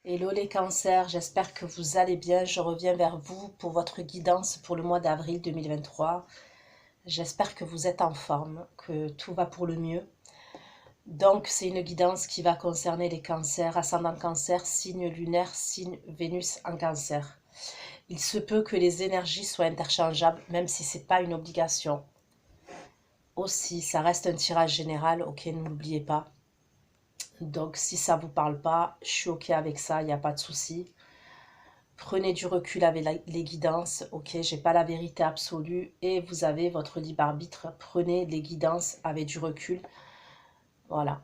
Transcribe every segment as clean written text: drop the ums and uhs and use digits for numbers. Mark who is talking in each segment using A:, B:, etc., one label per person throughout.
A: Hello les cancers, j'espère que vous allez bien. Je reviens vers vous pour votre guidance pour le mois d'avril 2023. J'espère que vous êtes en forme, que tout va pour le mieux. Donc c'est une guidance qui va concerner les cancers, ascendant cancer, signe lunaire, signe Vénus en cancer. Il se peut que les énergies soient interchangeables, même si ce n'est pas une obligation. Aussi, ça reste un tirage général, ok, ne l'oubliez pas. Donc si ça ne vous parle pas, je suis ok avec ça, il n'y a pas de souci. Prenez du recul avec les guidances, ok, j'ai pas la vérité absolue et vous avez votre libre arbitre. Prenez les guidances avec du recul, voilà.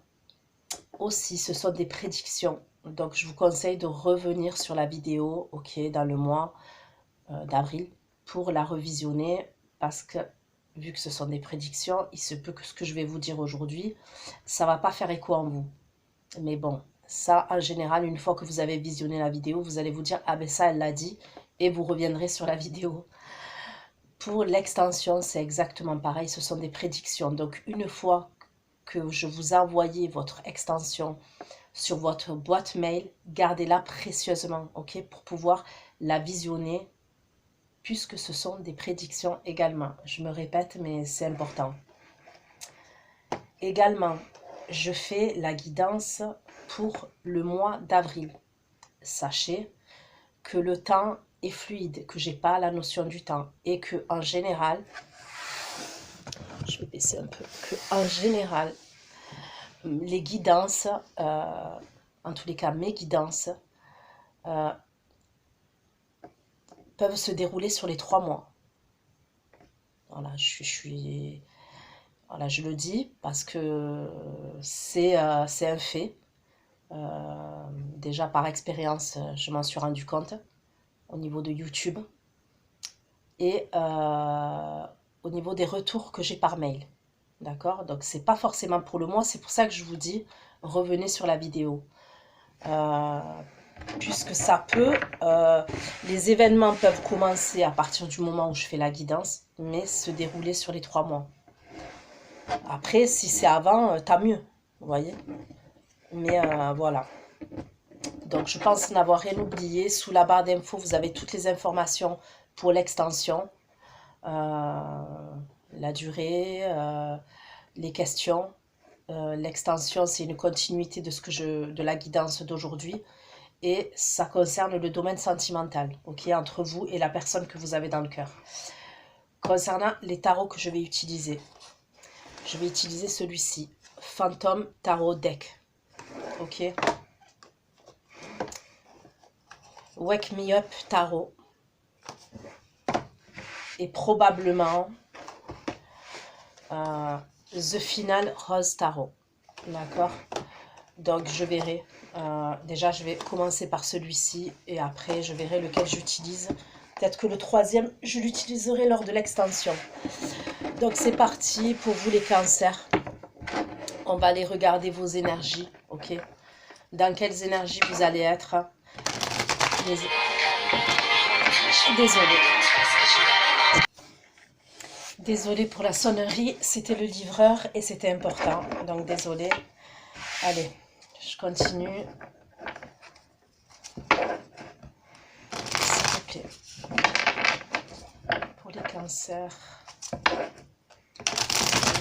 A: Aussi, ce sont des prédictions, donc je vous conseille de revenir sur la vidéo, ok, dans le mois d'avril pour la revisionner parce que vu que ce sont des prédictions, il se peut que ce que je vais vous dire aujourd'hui, ça va pas faire écho en vous. Mais bon, ça, en général, une fois que vous avez visionné la vidéo, vous allez vous dire « Ah ben ça, elle l'a dit » et vous reviendrez sur la vidéo. Pour l'extension, c'est exactement pareil, ce sont des prédictions. Donc, une fois que je vous ai envoyé votre extension sur votre boîte mail, gardez-la précieusement, ok, pour pouvoir la visionner, puisque ce sont des prédictions également. Je me répète, mais c'est important. Également, je fais la guidance pour le mois d'avril. Sachez que le temps est fluide, que j'ai pas la notion du temps et que en général, je vais baisser un peu, que en général, les guidances, en tous les cas mes guidances, peuvent se dérouler sur les 3 mois. Voilà, voilà, je le dis parce que c'est un fait. Déjà par expérience, je m'en suis rendu compte au niveau de YouTube et au niveau des retours que j'ai par mail. D'accord? Donc, c'est pas forcément pour le mois, c'est pour ça que je vous dis, revenez sur la vidéo. Puisque ça peut, les événements peuvent commencer à partir du moment où je fais la guidance, mais se dérouler sur les 3 mois. Après, si c'est avant, tant mieux, vous voyez? Mais voilà. Donc, je pense n'avoir rien oublié. Sous la barre d'infos, vous avez toutes les informations pour l'extension, la durée, les questions. L'extension, c'est une continuité de de la guidance d'aujourd'hui. Et ça concerne le domaine sentimental, ok, entre vous et la personne que vous avez dans le cœur. Concernant les tarots que je vais utiliser celui-ci, Phantom Tarot Deck, ok. Wake Me Up Tarot et probablement The Final Rose Tarot, d'accord. Donc je verrai, déjà je vais commencer par celui-ci et après je verrai lequel j'utilise. Peut-être que le troisième, je l'utiliserai lors de l'extension. Donc c'est parti pour vous les cancers. On va aller regarder vos énergies, ok? Dans quelles énergies vous allez être? Désolée. Désolée pour la sonnerie, c'était le livreur et c'était important. Donc désolée. Allez, je continue. S'il vous plaît. Pour les cancers.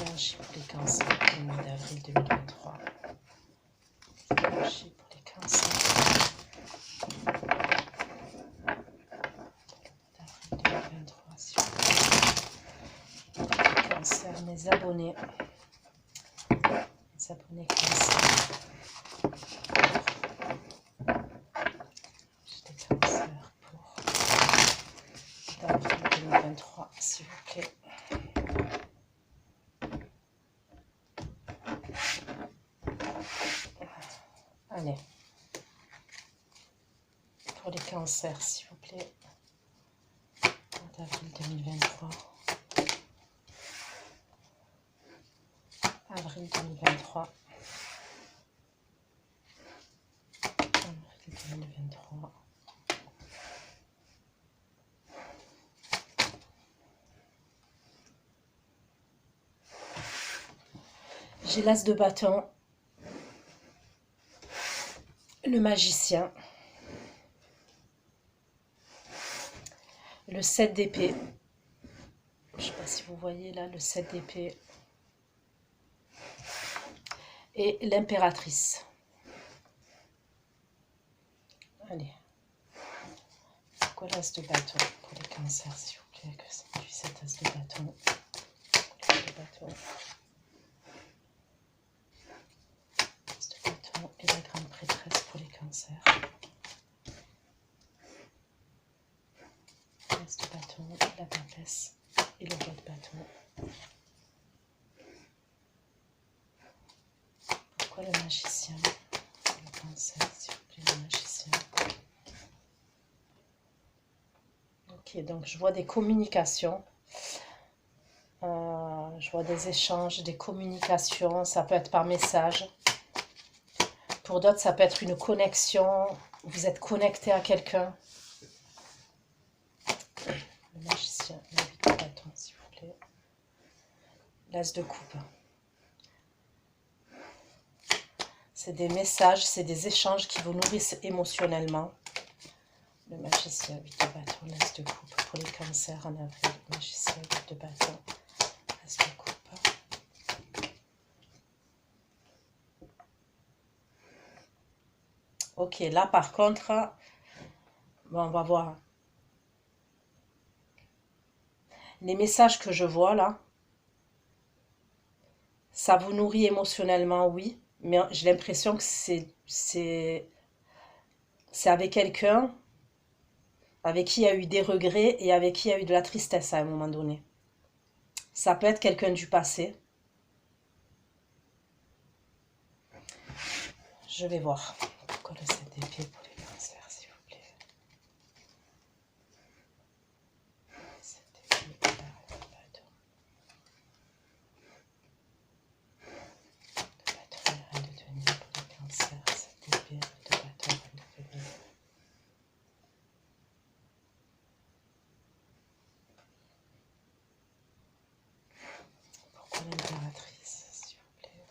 A: Énergie pour les cancers le mois d'avril 2023. Énergie pour les cancers. D'avril 2023, s'il vous plaît. Les cancers, mes abonnés. Mes abonnés cancers. J'ai des cancers pour d'avril 2023, s'il vous plaît. Allez, pour les cancers, s'il vous plaît, d'avril 2023, avril 2023, avril 2023, j'ai l'as de bâton, le magicien, le 7 d'épée. Je ne sais pas si vous voyez là le 7 d'épée. Et l'impératrice. Allez. Pourquoi l'as de bâton pour les cancers, s'il vous plaît, que ça du 7 as de bâton. As de bâton. As de bâton et la grande prêtresse pour les cancers. As de bâton, la papesse et le roi de bâton. Pourquoi le magicien? Le cancer, s'il vous plaît, le magicien. Ok, donc je vois des communications. Je vois des échanges, des communications. Ça peut être par message. Pour d'autres, ça peut être une connexion. Vous êtes connecté à quelqu'un. Le magicien, la vie de bâton, s'il vous plaît. L'as de coupe. C'est des messages, c'est des échanges qui vous nourrissent émotionnellement. Le magicien, 8 de bâton, l'as de coupe pour les cancers en avril. Le magicien, 8 de bâton, l'as de coupe. Ok, là par contre, bon, on va voir. Les messages que je vois là, ça vous nourrit émotionnellement, oui, mais j'ai l'impression que c'est avec quelqu'un avec qui il y a eu des regrets et avec qui il y a eu de la tristesse à un moment donné. Ça peut être quelqu'un du passé. Je vais voir. Pourquoi le 7 d'épée pour les cancers, s'il vous plaît. 7 d'épée, de bâton. De bâton et reine de denier pour les cancers. 7 d'épée, de bâton, reine de février. Pourquoi l'impératrice, s'il vous plaît?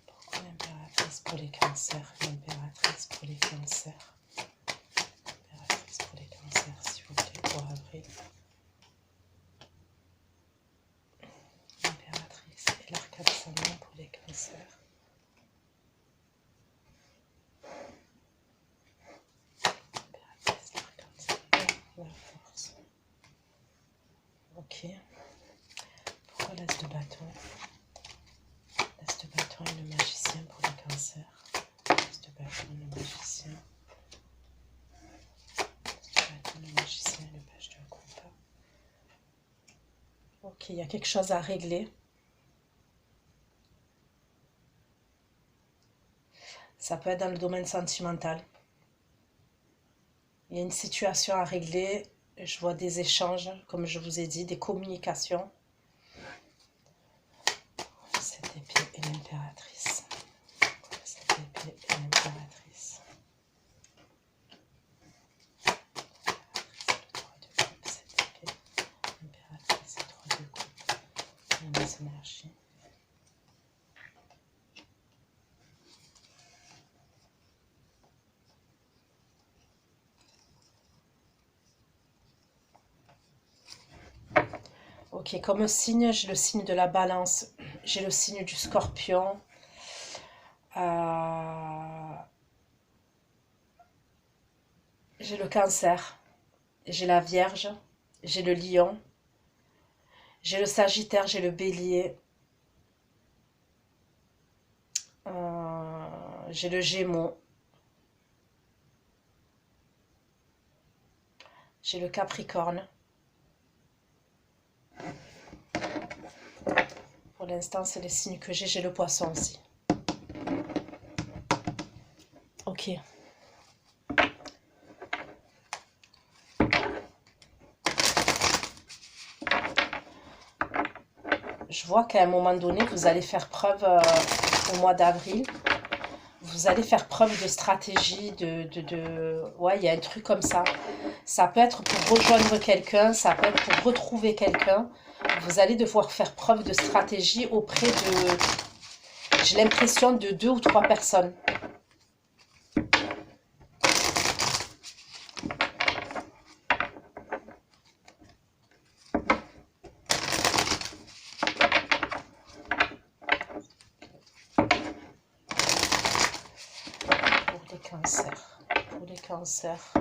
A: Pourquoi l'impératrice pour les cancers? L'impératrice pour les cancers. L'impératrice pour les cancers, s'il vous plaît, pour avril. L'impératrice et l'arcade salon pour les cancers. L'impératrice, l'arcade salon, la force. Ok. Pourquoi l'as de bâton? L'as de bâton et le magicien pour les cancers. L'as de bâton et le magicien. L'as de bâton, le magicien et le page de coupe. Ok, il y a quelque chose à régler. Ça peut être dans le domaine sentimental. Il y a une situation à régler. Je vois des échanges, comme je vous ai dit, des communications. Cette épée et l'impératrice. Cette épée et l'impératrice. Le 3 de coupe, cette épée. L'impératrice et 3 de coupe. La maçonnerie. Ok, comme signe, j'ai le signe de la balance, j'ai le signe du scorpion, j'ai le cancer, j'ai la vierge, j'ai le lion, j'ai le sagittaire, j'ai le bélier, j'ai le gémeaux, j'ai le capricorne. Pour l'instant, c'est les signes que j'ai le poisson aussi. Ok. Je vois qu'à un moment donné, vous allez faire preuve au mois d'avril. Vous allez faire preuve de stratégie, Ouais, il y a un truc comme ça. Ça peut être pour rejoindre quelqu'un, ça peut être pour retrouver quelqu'un. Vous allez devoir faire preuve de stratégie auprès de... J'ai l'impression de 2 ou 3 personnes. pour les cancers. Pour les cancers,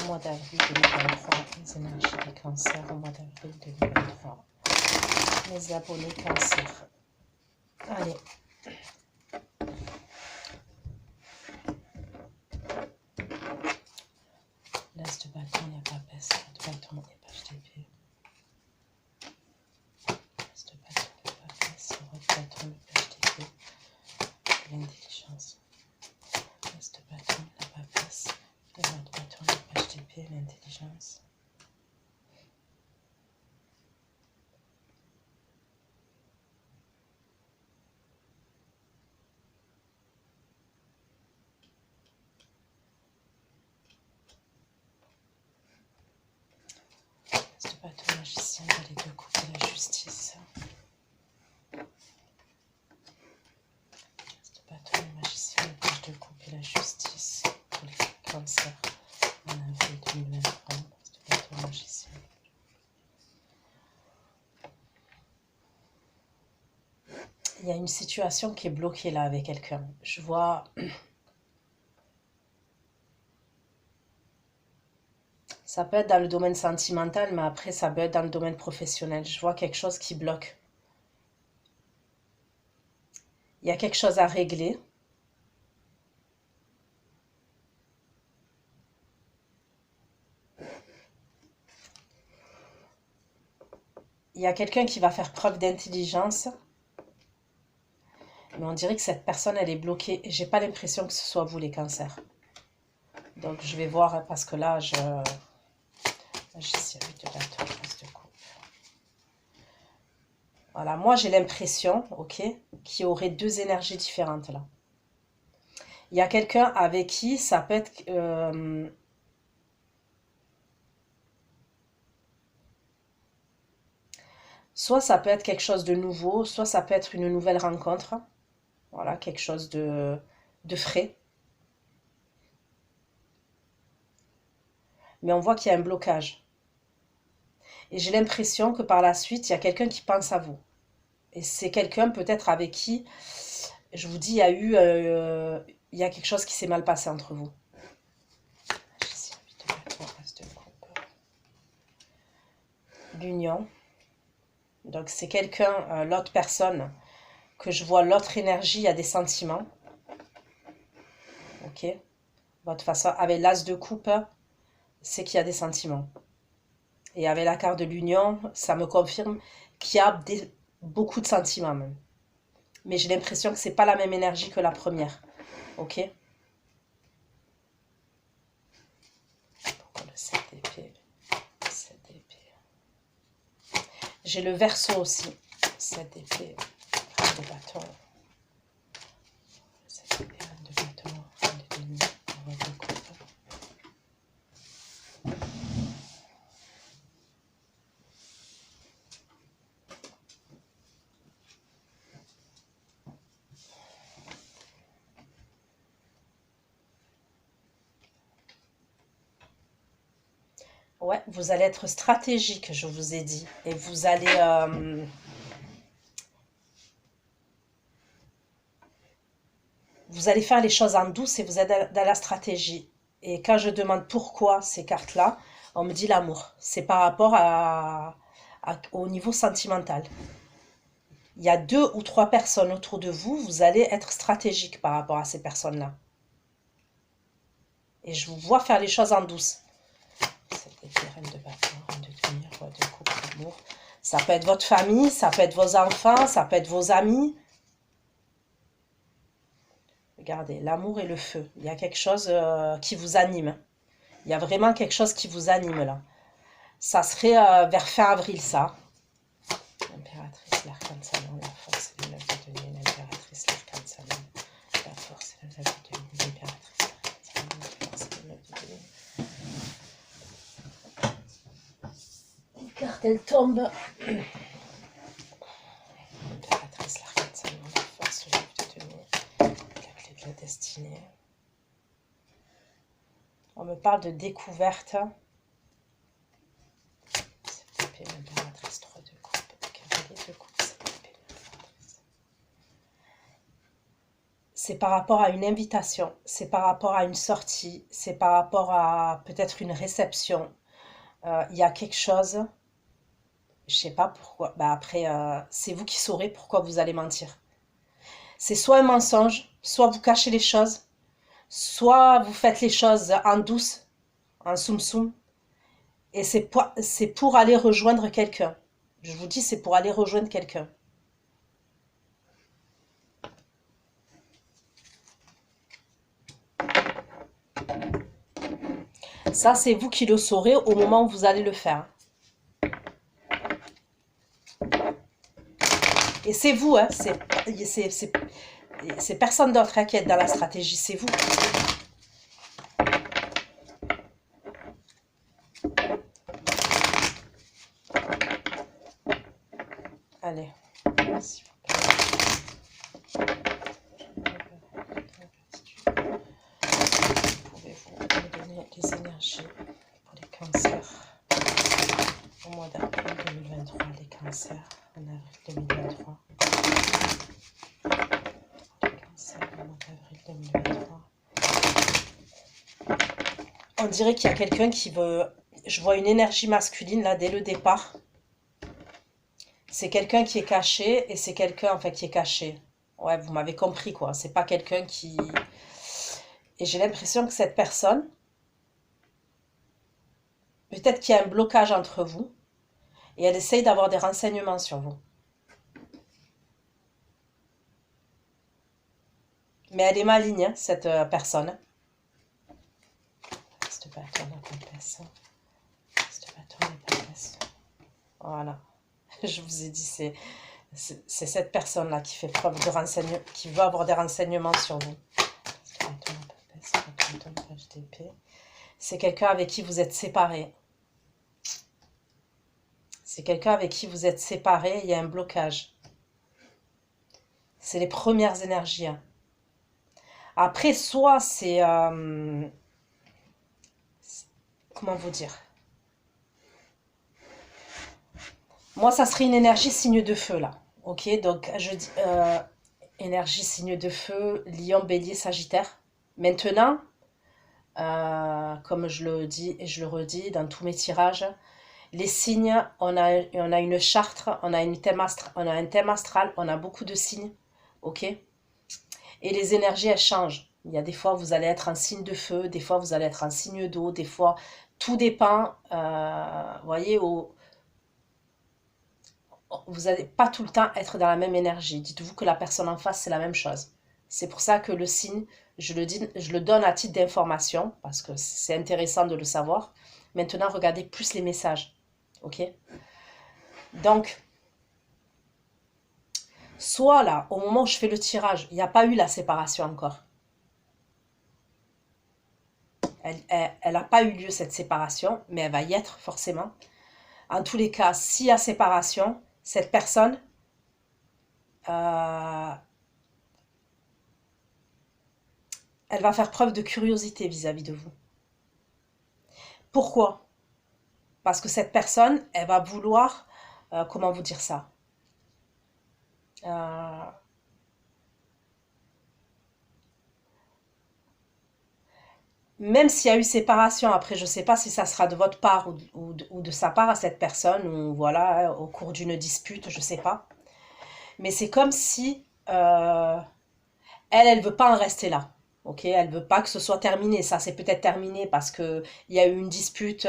A: au mois d'avril 2023, les énergies des cancers au mois d'avril 2023. Mes abonnés cancers. Allez. L'as de bâton, il n'y a pas baisse. De bâton, et page d'épée. L'as de bâton, il n'y a pas baisse. Le roi de bâton, le page d'épée. L'intelligence. L'as de bâton, la papesse. Le roi de bâton, le page d'épée. L'intelligence. L'as de bâton, magicien, les deux coups et la justice. L'as de bâton, magicien, le page de coupe et la justice. Pour les cancers en avril 2023. L'as de bâton, magicien. Il y a une situation qui est bloquée là avec quelqu'un. Je vois... Ça peut être dans le domaine sentimental, mais après, ça peut être dans le domaine professionnel. Je vois quelque chose qui bloque. Il y a quelque chose à régler. Il y a quelqu'un qui va faire preuve d'intelligence. Mais on dirait que cette personne, elle est bloquée. Et j'ai pas l'impression que ce soit vous, les cancers. Donc, je vais voir, parce que là, magicien de bâton, as de coupe. Voilà, moi, j'ai l'impression, ok, qu'il y aurait deux énergies différentes, là. Il y a quelqu'un avec qui ça peut être... soit ça peut être quelque chose de nouveau, soit ça peut être une nouvelle rencontre. Voilà, quelque chose de frais. Mais on voit qu'il y a un blocage. Et j'ai l'impression que par la suite, il y a quelqu'un qui pense à vous. Et c'est quelqu'un peut-être avec qui, je vous dis, il y a quelque chose qui s'est mal passé entre vous. L'union. Donc c'est quelqu'un, l'autre personne, que je vois l'autre énergie, il y a des sentiments. Ok. Votre façon, avec l'as de coupe, c'est qu'il y a des sentiments. Et avec la carte de l'union, ça me confirme qu'il y a beaucoup de sentiments même. Mais j'ai l'impression que c'est pas la même énergie que la première. Ok. Pourquoi le 7 d'épée? 7 d'épée. J'ai le verseau aussi. 7 d'épée. Reine de bâton. 7 d'épée, reine de bâton. Reine de denier. Roi de coupe. Ouais, vous allez être stratégique, je vous ai dit. Et vous allez... vous allez faire les choses en douce et vous êtes dans la stratégie. Et quand je demande pourquoi ces cartes-là, on me dit l'amour. C'est par rapport au niveau sentimental. Il y a 2 ou 3 personnes autour de vous, vous allez être stratégique par rapport à ces personnes-là. Et je vous vois faire les choses en douce. Cette reine de bâton, reine de denier, roi de coupe, l'amour. Ça peut être votre famille, ça peut être vos enfants, ça peut être vos amis. Regardez, l'amour et le feu. Il y a quelque chose qui vous anime. Il y a vraiment quelque chose qui vous anime là. Ça serait vers fin avril, ça. L'impératrice, l'arcane salon, la force et le 9 de denier. L'impératrice, l'arcane salon, la force et le 9 de denier. L'impératrice, l'arcane salon, la force et le 9 de denier. Les cartes, elles tombent. L'impératrice, l'arcane salon, la force, le 9 de denier. La clé de la destinée. On me parle de découverte. Cette épée, l'impératrice, 3 de coupe, cavalier de coupe, cette épée, l'impératrice. c'est par rapport à une invitation, c'est par rapport à une sortie, c'est par rapport à peut-être une réception. Il y a quelque chose, je sais pas pourquoi. Bah après, c'est vous qui saurez pourquoi vous allez mentir. C'est soit un mensonge, soit vous cachez les choses, soit vous faites les choses en douce, en soum-soum, et c'est pour aller rejoindre quelqu'un. Je vous dis, c'est pour aller rejoindre quelqu'un. Ça, c'est vous qui le saurez au moment où vous allez le faire. Et c'est vous, hein, c'est personne d'autre hein, qui est dans la stratégie, c'est vous. Allez. Pouvez-vous me donner les énergies pour les cancers au mois d'avril 2023, les cancers en avril 2023. Les cancers au mois d'avril 2023. On dirait qu'il y a quelqu'un qui veut... Je vois une énergie masculine là dès le départ. C'est quelqu'un qui est caché et c'est quelqu'un en fait qui est caché. Ouais, vous m'avez compris quoi. C'est pas quelqu'un qui... Et j'ai l'impression que cette personne, peut-être qu'il y a un blocage entre vous et elle essaye d'avoir des renseignements sur vous. Mais elle est maligne, cette personne. Voilà. Je vous ai dit, c'est cette personne-là qui fait preuve de renseignement, qui veut avoir des renseignements sur vous. C'est quelqu'un avec qui vous êtes séparés. C'est quelqu'un avec qui vous êtes séparés, il y a un blocage. C'est les premières énergies. Hein. Après, soit c'est... comment vous dire? Moi, ça serait une énergie signe de feu, là. Ok, donc je dis... énergie signe de feu, lion, bélier, sagittaire. Maintenant, comme je le dis et je le redis dans tous mes tirages, les signes, on a une charte, on a un thème astral, on a beaucoup de signes, ok? Et les énergies, elles changent. Il y a des fois, vous allez être un signe de feu, des fois, vous allez être un signe d'eau, des fois, tout dépend, vous voyez, vous n'allez pas tout le temps être dans la même énergie. Dites-vous que la personne en face, c'est la même chose. C'est pour ça que le signe, je le donne à titre d'information, parce que c'est intéressant de le savoir. Maintenant, regardez plus les messages. Ok? Donc, soit là, au moment où je fais le tirage, il n'y a pas eu la séparation encore. Elle n'a pas eu lieu cette séparation, mais elle va y être forcément. En tous les cas, s'il y a séparation, cette personne elle va faire preuve de curiosité vis-à-vis de vous. Pourquoi? Parce que cette personne, elle va vouloir, comment vous dire ça? Même s'il y a eu séparation, après, je ne sais pas si ça sera de votre part ou de sa part à cette personne, ou voilà, au cours d'une dispute, je ne sais pas. Mais c'est comme si elle ne veut pas en rester là. Ok, elle veut pas que ce soit terminé. Ça, c'est peut-être terminé parce que il y a eu une dispute.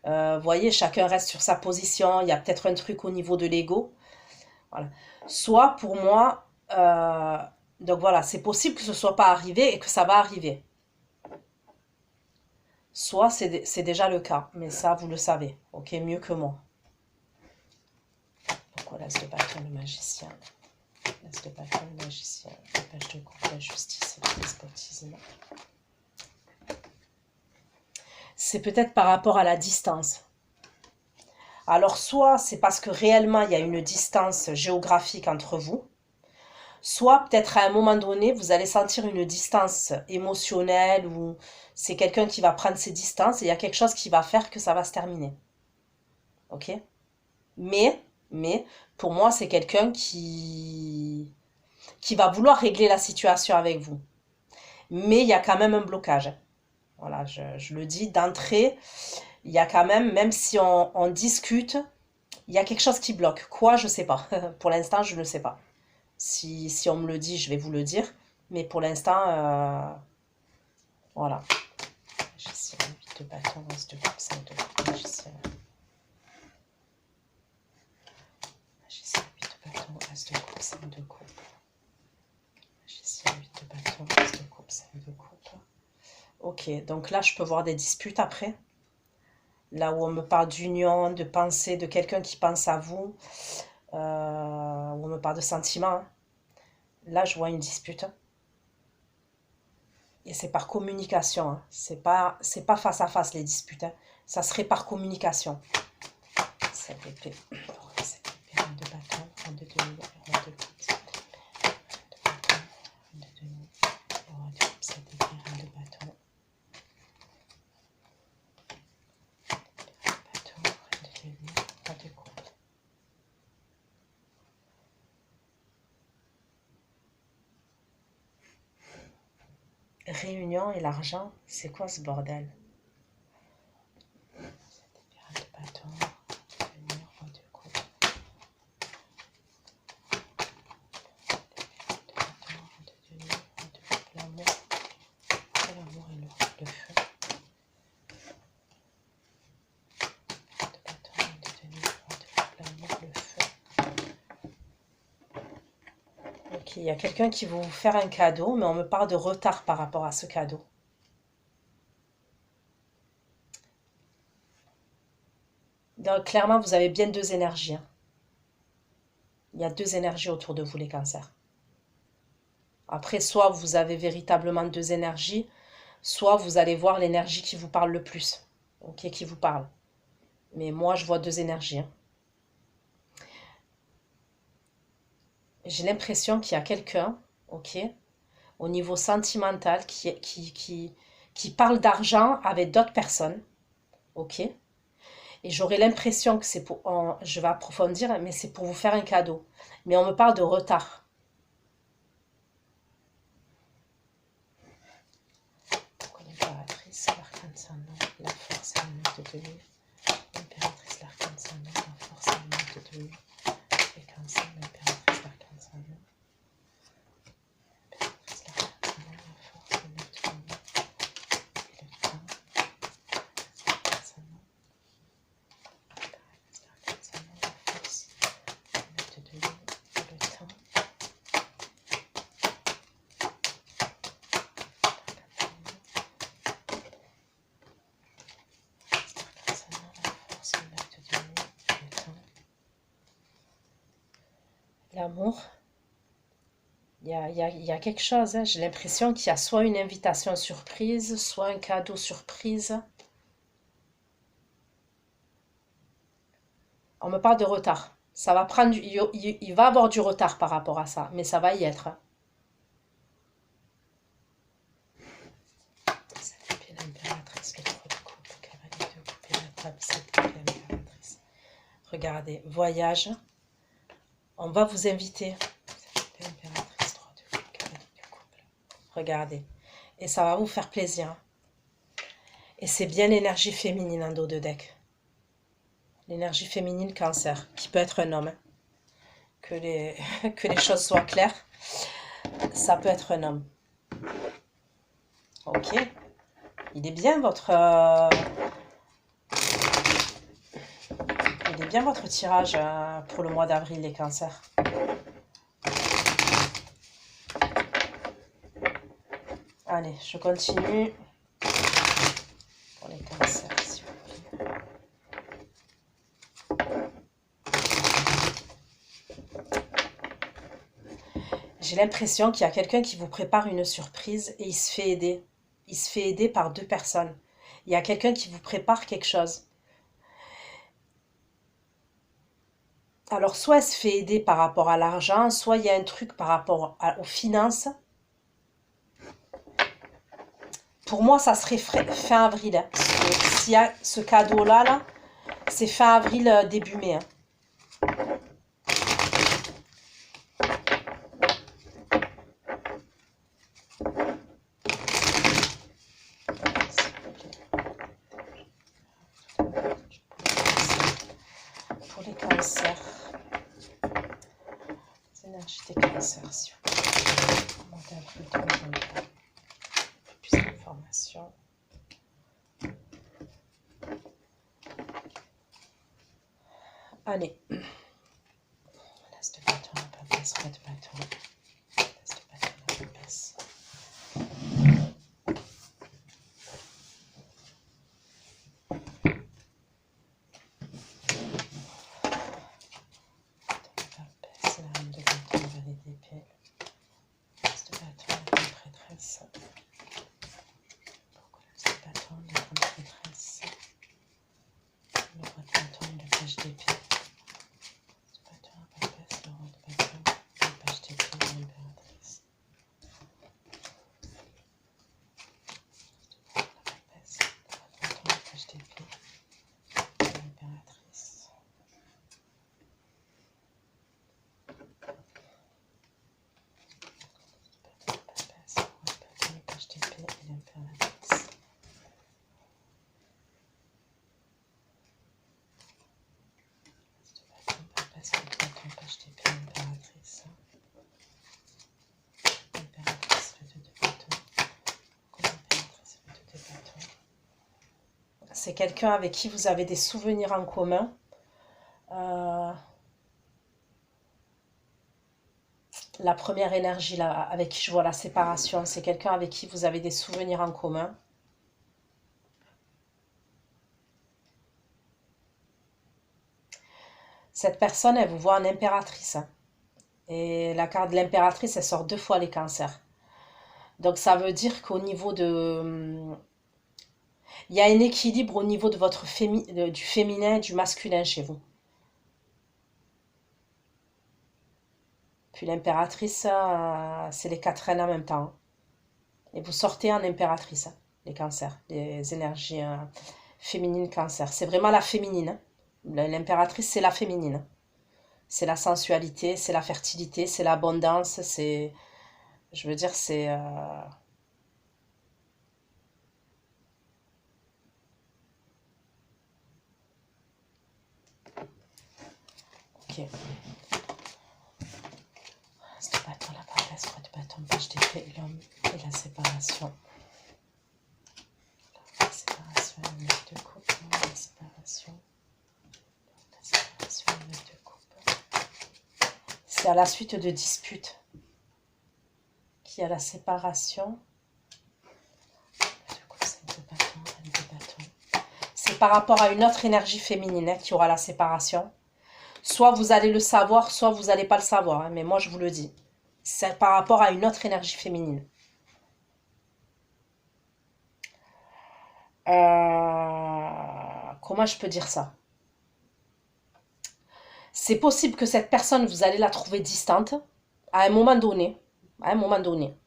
A: Vous voyez, chacun reste sur sa position. Il y a peut-être un truc au niveau de l'ego. Voilà. Soit pour moi, donc voilà, c'est possible que ce soit pas arrivé et que ça va arriver. Soit c'est déjà le cas, mais ça, vous le savez, ok, mieux que moi. Donc voilà, ce bâton, le magicien. Laisse le bâton, le magicien. La page de coupe, la justice et le despotisme. C'est peut-être par rapport à la distance. Alors, soit c'est parce que réellement, il y a une distance géographique entre vous, soit peut-être à un moment donné, vous allez sentir une distance émotionnelle ou c'est quelqu'un qui va prendre ses distances et il y a quelque chose qui va faire que ça va se terminer. Ok? Mais, pour moi, c'est quelqu'un qui qui va vouloir régler la situation avec vous. Mais il y a quand même un blocage. Voilà, je le dis d'entrée, il y a quand même si on discute, il y a quelque chose qui bloque. Quoi, je ne sais pas. Pour l'instant, je ne sais pas. Si on me le dit, je vais vous le dire. Mais pour l'instant, voilà. Magicien, 8 de bâton, as de coupe, 5 de coupe, magicien. Magicien, 8 de bâton, as de coupe, 5 de coupe. Magicien, 8 de bâton, as de coupe, 5 de coupe. Ok, donc là, je peux voir des disputes après. Là où on me parle d'union, de pensée, de quelqu'un qui pense à vous, où on me parle de sentiments. Hein. Là, je vois une dispute. Et c'est par communication. Hein. C'est pas face à face les disputes. Hein. Ça serait par communication. Cette épée. Cette épée, de bâton, un de demi, un de coupe, cette épée, de bâton, un de demi, un de coupe, cette épée, un de bâton. Réunion et l'argent, c'est quoi ce bordel? Cette épée de bâton, venir, roi de coupe. De bâton, roi de demi, roi de coupe, l'amour. L'amour et le feu. De bâton, roi de demi, roi de coupe, l'amour, le feu. Ok, il y a quelqu'un qui va vous faire un cadeau, mais on me parle de retard par rapport à ce cadeau. Donc, clairement, vous avez bien deux énergies. Hein. Il y a deux énergies autour de vous, les cancers. Après, soit vous avez véritablement deux énergies, soit vous allez voir l'énergie qui vous parle le plus. Ok, qui vous parle. Mais moi, je vois deux énergies. Hein. J'ai l'impression qu'il y a quelqu'un, ok, au niveau sentimental, qui parle d'argent avec d'autres personnes, ok. Et j'aurais l'impression que c'est pour, je vais approfondir, mais c'est pour vous faire un cadeau. Mais on me parle de retard. Pourquoi l'impératrice, l'arcane sans nom, la force et la note de tenue. L'impératrice, l'arcane sans nom, la force et la note de tenue. Les cancers, l'impératrice, l'arcane sans nom. L'impératrice, l'arcane sans nom, la force et la note de tenue. Et le temps, l'arcane sans nom. L'impératrice, l'arcane sans nom, la force et la note de tenue. Et le temps. L'amour, il y a quelque chose, hein. J'ai l'impression qu'il y a soit une invitation surprise, soit un cadeau surprise. On me parle de retard. Ça va prendre, il va avoir du retard par rapport à ça, mais ça va y être. Cette épée l'impératrice, le roi de coupe, le cavalier de coupe et la table, cette épée l'impératrice. Regardez, voyage. On va vous inviter. Impératrice, 3 de coupe, cavalier de couple. Regardez. Et ça va vous faire plaisir. Et c'est bien l'énergie féminine en dos de deck. L'énergie féminine cancer, qui peut être un homme. Que les choses soient claires. Ça peut être un homme. Ok. Il est bien votre... Il est bien votre tirage pour le mois d'avril, les cancers. Allez, je continue. Pour les cancers, s'il vous plaît. J'ai l'impression qu'il y a quelqu'un qui vous prépare une surprise et il se fait aider. Il se fait aider par deux personnes. Il y a quelqu'un qui vous prépare quelque chose. Alors, soit elle se fait aider par rapport à l'argent, soit il y a un truc par rapport aux finances. Pour moi, ça serait fin avril. Hein. S'il y a ce cadeau-là, là, c'est fin avril, début mai. Hein. Cancer, s'il vous plaît. Mois d'avril 2023. Plus d'informations. Allez. L'as de bâton, la papesse, roi de bâton. L'as de bâton, la papesse. La reine de bâton, la valet d'épée. L'as de bâton, la grande prêtresse. Pourquoi l'as de bâton, la grande prêtresse? Le roi de bâton, le page d'épée. L'as de bâton, la papesse, le roi de bâton, le page d'épée, l'impératrice. La papesse, le roi de bâton, le page d'épée, l'impératrice. C'est quelqu'un avec qui vous avez des souvenirs en commun. La première énergie là, avec qui je vois la séparation, c'est quelqu'un avec qui vous avez des souvenirs en commun. Cette personne, elle vous voit en impératrice. Et la carte de l'impératrice, elle sort 2 fois les cancers. Donc ça veut dire qu'au niveau de... Il y a un équilibre au niveau de votre du féminin et du masculin chez vous. Puis l'impératrice, c'est les 4 reines en même temps. Et vous sortez en impératrice, les cancers, les énergies féminines cancer. C'est vraiment la féminine. L'impératrice, c'est la féminine. C'est la sensualité, c'est la fertilité, c'est l'abondance, c'est... Je veux dire, c'est... Ok. C'est le bâton, la papesse, roi de bâton, page d'épée, l'homme et la séparation. La séparation, le neuf de coupe, la séparation. La séparation, le neuf de coupe. C'est à la suite de disputes qu'il y a la séparation. C'est par rapport à une autre énergie féminine hein, qui aura la séparation. Soit vous allez le savoir, soit vous n'allez pas le savoir. Hein, mais moi, je vous le dis. C'est par rapport à une autre énergie féminine. Comment je peux dire ça? C'est possible que cette personne, vous allez la trouver distante à un moment donné. À un moment donné.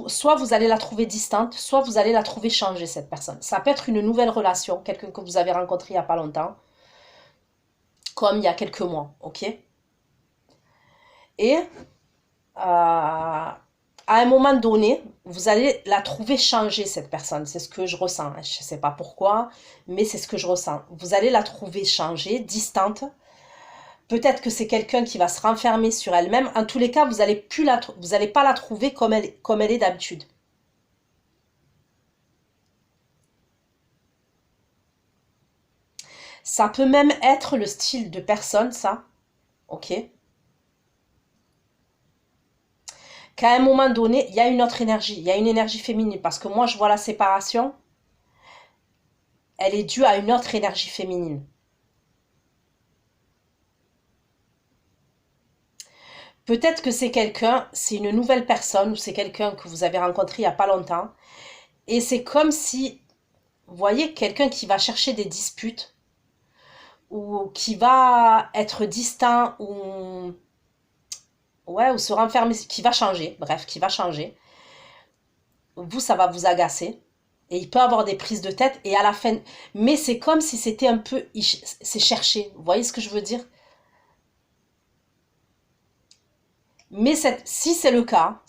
A: Soit vous allez la trouver distante, soit vous allez la trouver changée, cette personne. Ça peut être une nouvelle relation, quelqu'un que vous avez rencontré il n'y a pas longtemps, comme il y a quelques mois, ok? Et à un moment donné, vous allez la trouver changée, cette personne. C'est ce que je ressens. Je ne sais pas pourquoi, mais c'est ce que je ressens. Vous allez la trouver changée, distante. Peut-être que c'est quelqu'un qui va se renfermer sur elle-même. En tous les cas, vous n'allez pas la trouver comme elle est d'habitude. Ça peut même être le style de personne, ça. Ok? Qu'à un moment donné, il y a une autre énergie. Il y a une énergie féminine. Parce que moi, je vois la séparation. Elle est due à une autre énergie féminine. Peut-être que c'est quelqu'un, c'est une nouvelle personne, ou c'est quelqu'un que vous avez rencontré il n'y a pas longtemps. Et c'est comme si, vous voyez, quelqu'un qui va chercher des disputes, ou qui va être distant, ou se renfermer, qui va changer, bref, qui va changer. Vous, ça va vous agacer. Et il peut avoir des prises de tête, et à la fin... Mais c'est comme si c'était un peu... C'est cherché, vous voyez ce que je veux dire? Mais si c'est le cas,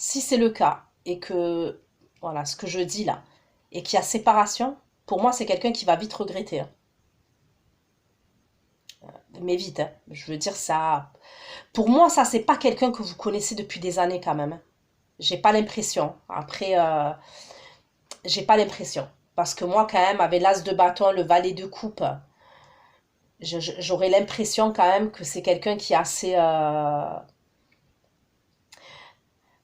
A: et que, voilà, ce que je dis là, et qu'il y a séparation, pour moi, c'est quelqu'un qui va vite regretter. Hein. Mais vite, hein. Je veux dire, ça... Pour moi, ça, c'est pas quelqu'un que vous connaissez depuis des années quand même. J'ai pas l'impression. Après, j'ai pas l'impression. Parce que moi, quand même, avec l'as de bâton, le valet de coupe, j'aurais l'impression quand même que c'est quelqu'un qui est assez...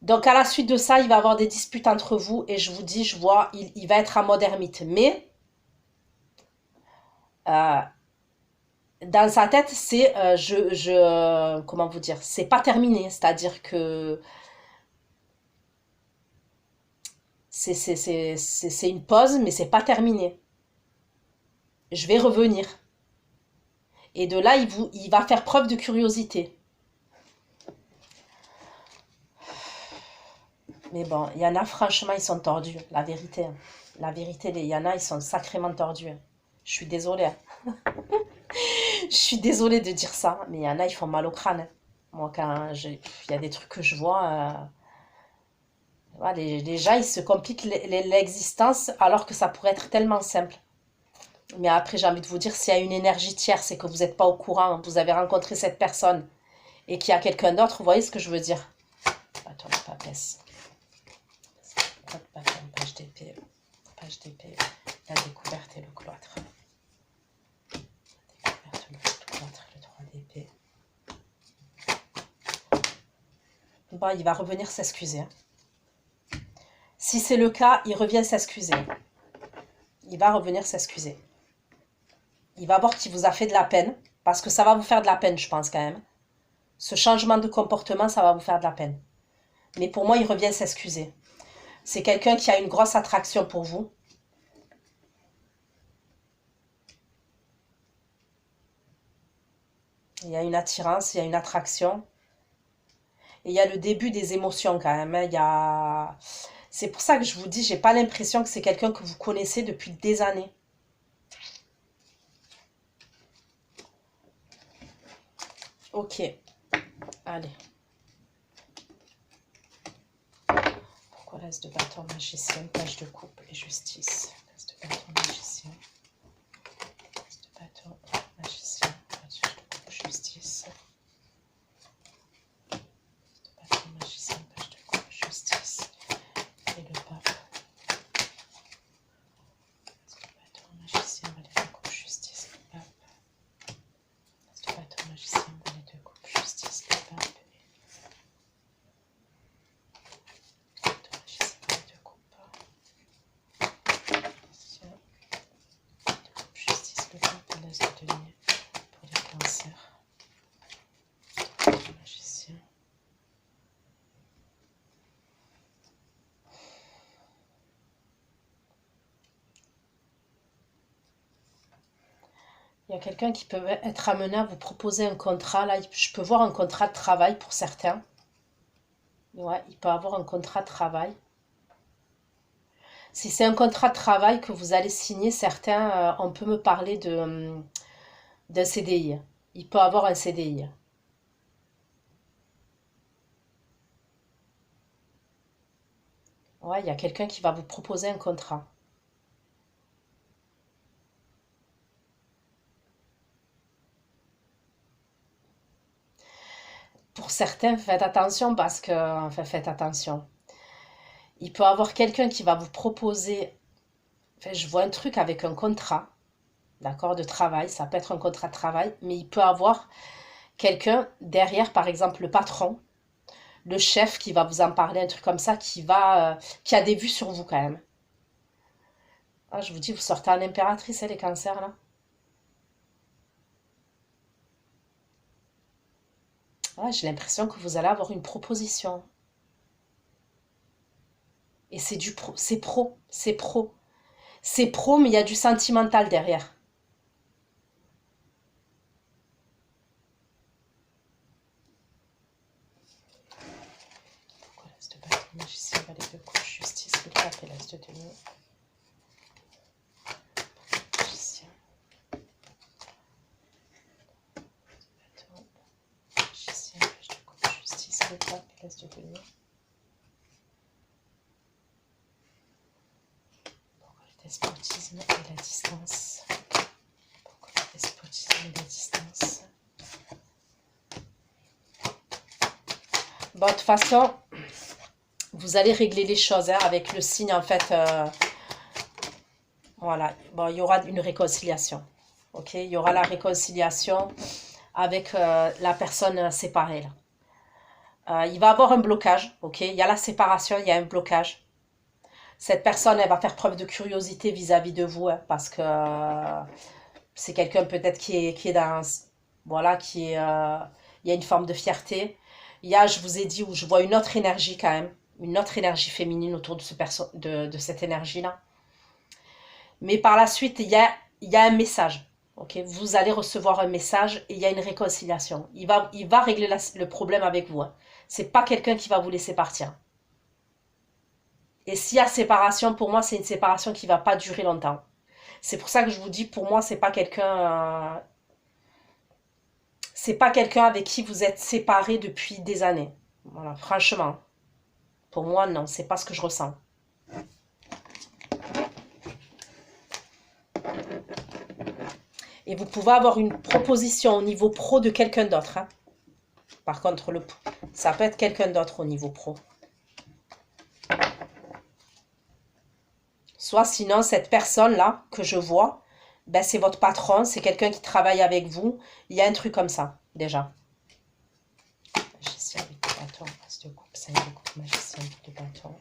A: Donc, à la suite de ça, il va y avoir des disputes entre vous. Et je vous dis, je vois, il va être en mode ermite. Mais, euh, dans sa tête, c'est... comment vous dire? C'est pas terminé. C'est-à-dire que c'est une pause, mais c'est pas terminé. Je vais revenir. Et de là, il va faire preuve de curiosité. Mais bon, il y en a, franchement, ils sont tordus. La vérité. La vérité, il y en a, ils sont sacrément tordus. Je suis désolée. Je suis désolée de dire ça, mais il y en a, ils font mal au crâne. Moi, il y a des trucs que je vois, voilà, les gens, ils se compliquent l'existence alors que ça pourrait être tellement simple. Mais après, j'ai envie de vous dire, s'il y a une énergie tierce, c'est que vous n'êtes pas au courant, vous avez rencontré cette personne et qu'il y a quelqu'un d'autre, vous voyez ce que je veux dire? Attends, la papesse. Code bâton, page d'épée. Page d'épée. La découverte et le cloître. La découverte, le cloître, le 3 d'épée. Bon, il va revenir s'excuser. Si c'est le cas, il revient s'excuser. Il va revenir s'excuser. Il va voir qu'il vous a fait de la peine, parce que ça va vous faire de la peine, je pense quand même. Ce changement de comportement, ça va vous faire de la peine. Mais pour moi, il revient s'excuser. C'est quelqu'un qui a une grosse attraction pour vous. Il y a une attirance, il y a une attraction. Et il y a le début des émotions quand même. Il y a... C'est pour ça que je vous dis, j'ai pas l'impression que c'est quelqu'un que vous connaissez depuis des années. Ok. Allez. Pourquoi l'as de bâton, magicien, page de coupe et justice? L'as de bâton, magicien. L'as de bâton, magicien, page de coupe, justice. L'as de bâton, magicien, page de coupe, justice. Et le pape. L'as de bâton, magicien, valet de coupe, justice, le pape. L'as de bâton, magicien, valet de coupe, justice, le pape. Justice, le pape, l'as de denier pour les cancers. Magicien. Il y a quelqu'un qui peut être amené à vous proposer un contrat. Là, je peux voir un contrat de travail pour certains. Ouais, il peut avoir un contrat de travail. Si c'est un contrat de travail que vous allez signer, certains, on peut me parler d'un CDI. Il peut avoir un CDI. Ouais, il y a quelqu'un qui va vous proposer un contrat. Pour certains, faites attention parce que... Enfin, faites attention. Il peut avoir quelqu'un qui va vous proposer... Enfin, je vois un truc avec un contrat, d'accord, de travail. Ça peut être un contrat de travail, mais il peut avoir quelqu'un derrière, par exemple le patron, le chef qui va vous en parler, un truc comme ça, qui a des vues sur vous quand même. Ah, je vous dis, vous sortez en impératrice, hein, les cancers, là. Ah, j'ai l'impression que vous allez avoir une proposition. Et c'est du pro, c'est pro, c'est pro. C'est pro, mais il y a du sentimental derrière. Pourquoi l'as de bâton, magicien, valet de coupe, justice, le pape et l'as de denier. Magicien. Bâton, magicien, page de coupe, justice, le pape et l'as de denier. Pourquoi le despotisme et la distance? Pourquoi le despotisme Redisons la distance. Bon, de toute façon, vous allez régler les choses hein, avec le signe, en fait. Voilà, bon, il y aura une réconciliation. Ok, il y aura la réconciliation avec la personne séparée. Là. Il va y avoir un blocage. Ok, il y a la séparation, il y a un blocage. Cette personne, elle va faire preuve de curiosité vis-à-vis de vous, hein, parce que c'est quelqu'un peut-être qui est dans... Voilà, qui est... il y a une forme de fierté. Il y a, je vous ai dit, où je vois une autre énergie quand même. Une autre énergie féminine autour de cette énergie-là. Mais par la suite, il y a un message. Okay, vous allez recevoir un message et il y a une réconciliation. Il va régler le problème avec vous. Hein. C'est pas quelqu'un qui va vous laisser partir. Et s'il y a séparation, pour moi, c'est une séparation qui va pas durer longtemps. C'est pour ça que je vous dis, pour moi, c'est pas quelqu'un avec qui vous êtes séparés depuis des années. Voilà, franchement. Pour moi, non, c'est pas ce que je ressens. Et vous pouvez avoir une proposition au niveau pro de quelqu'un d'autre. Hein. Par contre, ça peut être quelqu'un d'autre au niveau pro. Soit sinon, cette personne-là que je vois, ben, c'est votre patron, c'est quelqu'un qui travaille avec vous. Il y a un truc comme ça, déjà. Magicien, 8 de bâton, as de coupe, 5 de coupe, magicien, 8 de bâton.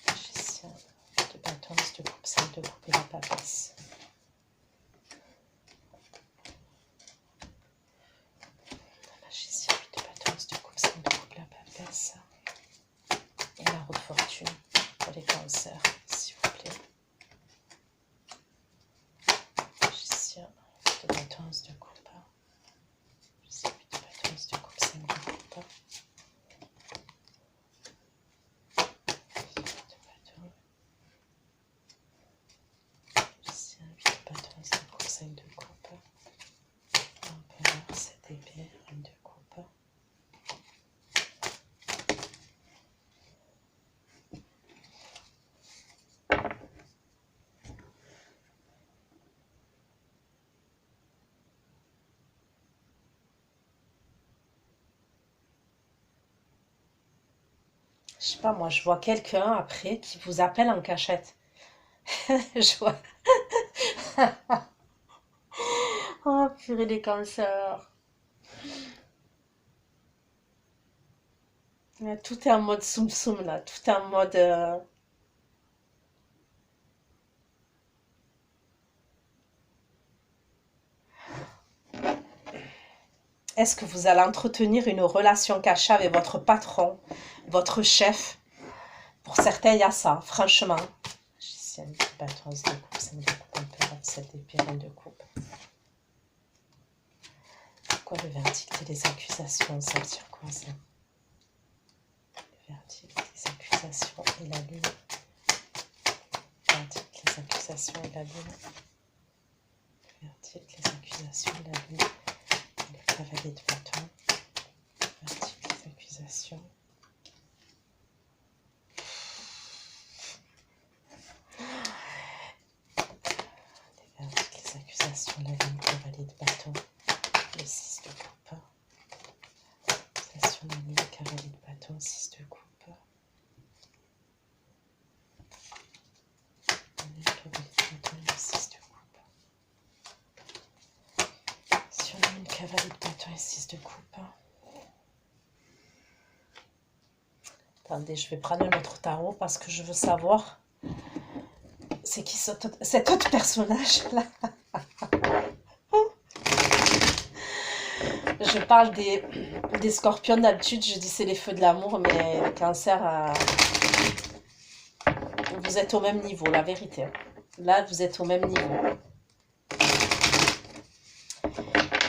A: Magicien, 8 de bâton, as de coupe, 5 de coupe et la papesse. Magicien, 8 de bâton, as de coupe, 5 de coupe, la papesse. Et la roue de fortune pour les cancers. De bâton, de coupe. Je sais 8 de bâton, de coupe, 5 de coupe. 8 de bâton. Je sais 8 de bâton, de coupe, 5 de coupe. L'empereur, 7 épées, reine de coupe. Je sais pas, moi, je vois quelqu'un après qui vous appelle en cachette. Je vois. Oh, purée des cancers. Tout est en mode soum-soum, là. Tout est en mode... Est-ce que vous allez entretenir une relation cachée avec votre patron, votre chef? Pour certains, il y a ça, franchement. Magicien, 8 de bâton, de coupe, 5 de coupe, empereur, 7 épées, reine de coupe. Pourquoi le verdict et les accusations? Ça veut dire quoi, ça? Le verdict, les accusations et la lune. Le verdict, les accusations et la lune. Le verdict, les accusations et la lune. Le cavalier de bâton. Le verdict, les accusations. Les accusations, la lune, cavalier de bâton, le 6 de coupe. Accusation, la lune, cavalier de bâton, 6 de coupe. La lune, cavalier de bâton, le 6 de coupe. Sur la lune, cavalier de bâton et 6 de coupe. Attendez, je vais prendre un autre tarot parce que je veux savoir c'est qui cet autre personnage là. Je parle des scorpions d'habitude, je dis c'est les feux de l'amour, mais les cancers, vous êtes au même niveau, la vérité. Là, vous êtes au même niveau.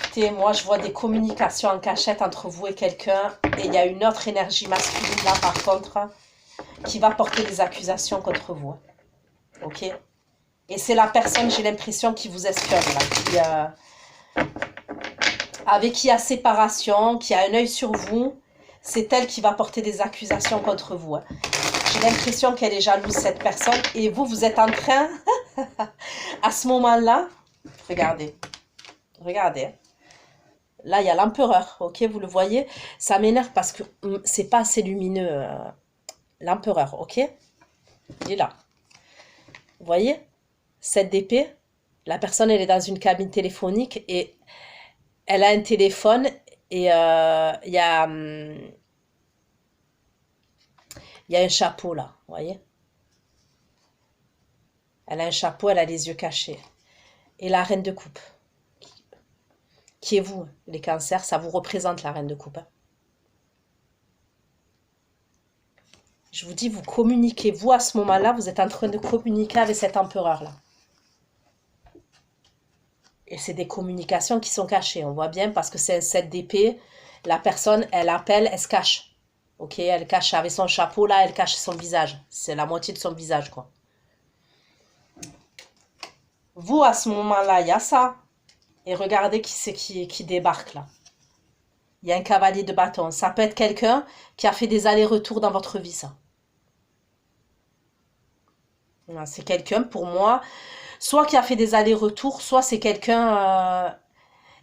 A: Écoutez, moi, je vois des communications en cachette entre vous et quelqu'un, et il y a une autre énergie masculine là, par contre, qui va porter des accusations contre vous. Ok? Et c'est la personne, j'ai l'impression, qui vous espionne là, avec qui il y a séparation, qui a un œil sur vous. C'est elle qui va porter des accusations contre vous. Hein. J'ai l'impression qu'elle est jalouse, cette personne. Et vous, vous êtes en train, à ce moment-là, regardez, Regardez, hein. Là, il y a l'empereur, ok, vous le voyez? Ça m'énerve parce que c'est pas assez lumineux, l'empereur, ok? Il est là. Vous voyez? Cette d'épée, la personne, elle est dans une cabine téléphonique et elle a un téléphone et il y a un chapeau là, vous voyez? Elle a un chapeau, elle a les yeux cachés. Et la reine de coupe, qui est vous, les cancers, ça vous représente la reine de coupe, hein. Je vous dis, vous communiquez, vous à ce moment-là, vous êtes en train de communiquer avec cet empereur-là. Et c'est des communications qui sont cachées, on voit bien, parce que c'est un 7 d'épée. La personne, elle appelle, elle se cache. Ok, elle cache avec son chapeau, là, elle cache son visage. C'est la moitié de son visage, quoi. Vous, à ce moment-là, il y a ça. Et regardez qui c'est qui débarque, là. Il y a un cavalier de bâton. Ça peut être quelqu'un qui a fait des allers-retours dans votre vie, ça. C'est quelqu'un, pour moi, soit qui a fait des allers-retours, soit c'est quelqu'un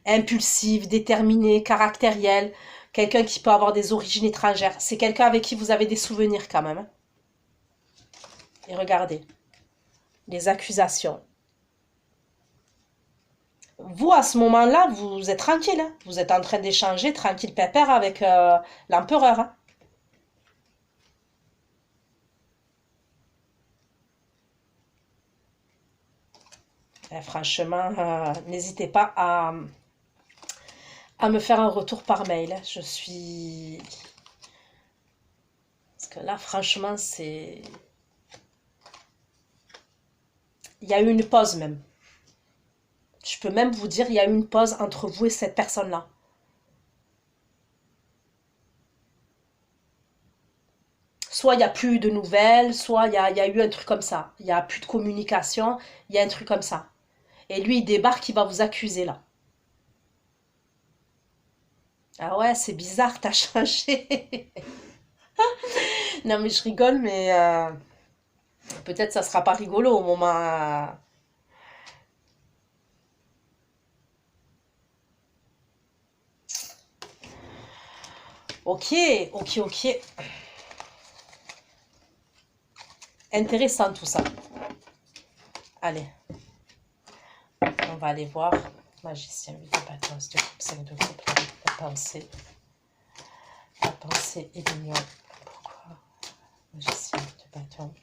A: impulsif, déterminé, caractériel, quelqu'un qui peut avoir des origines étrangères. C'est quelqu'un avec qui vous avez des souvenirs quand même, hein. Et regardez, les accusations. Vous, à ce moment-là, vous êtes tranquille, hein. Vous êtes en train d'échanger tranquille pépère avec l'empereur, hein. Et franchement, n'hésitez pas à me faire un retour par mail, hein. Je suis... Parce que là, franchement, c'est... Il y a eu une pause même. Je peux même vous dire, il y a eu une pause entre vous et cette personne-là. Soit il n'y a plus de nouvelles, soit il y a eu un truc comme ça. Il n'y a plus de communication, il y a un truc comme ça. Et lui, il débarque, il va vous accuser là. Ah ouais, c'est bizarre, t'as changé. Non mais je rigole, mais peut-être ça sera pas rigolo au moment. Ok, ok, ok. Intéressant tout ça. Allez, on va aller voir. Magicien, 8 de bâton, de coupe, 5 de coupe, la pensée. La pensée et l'union. Pourquoi? Magicien, de bâton, de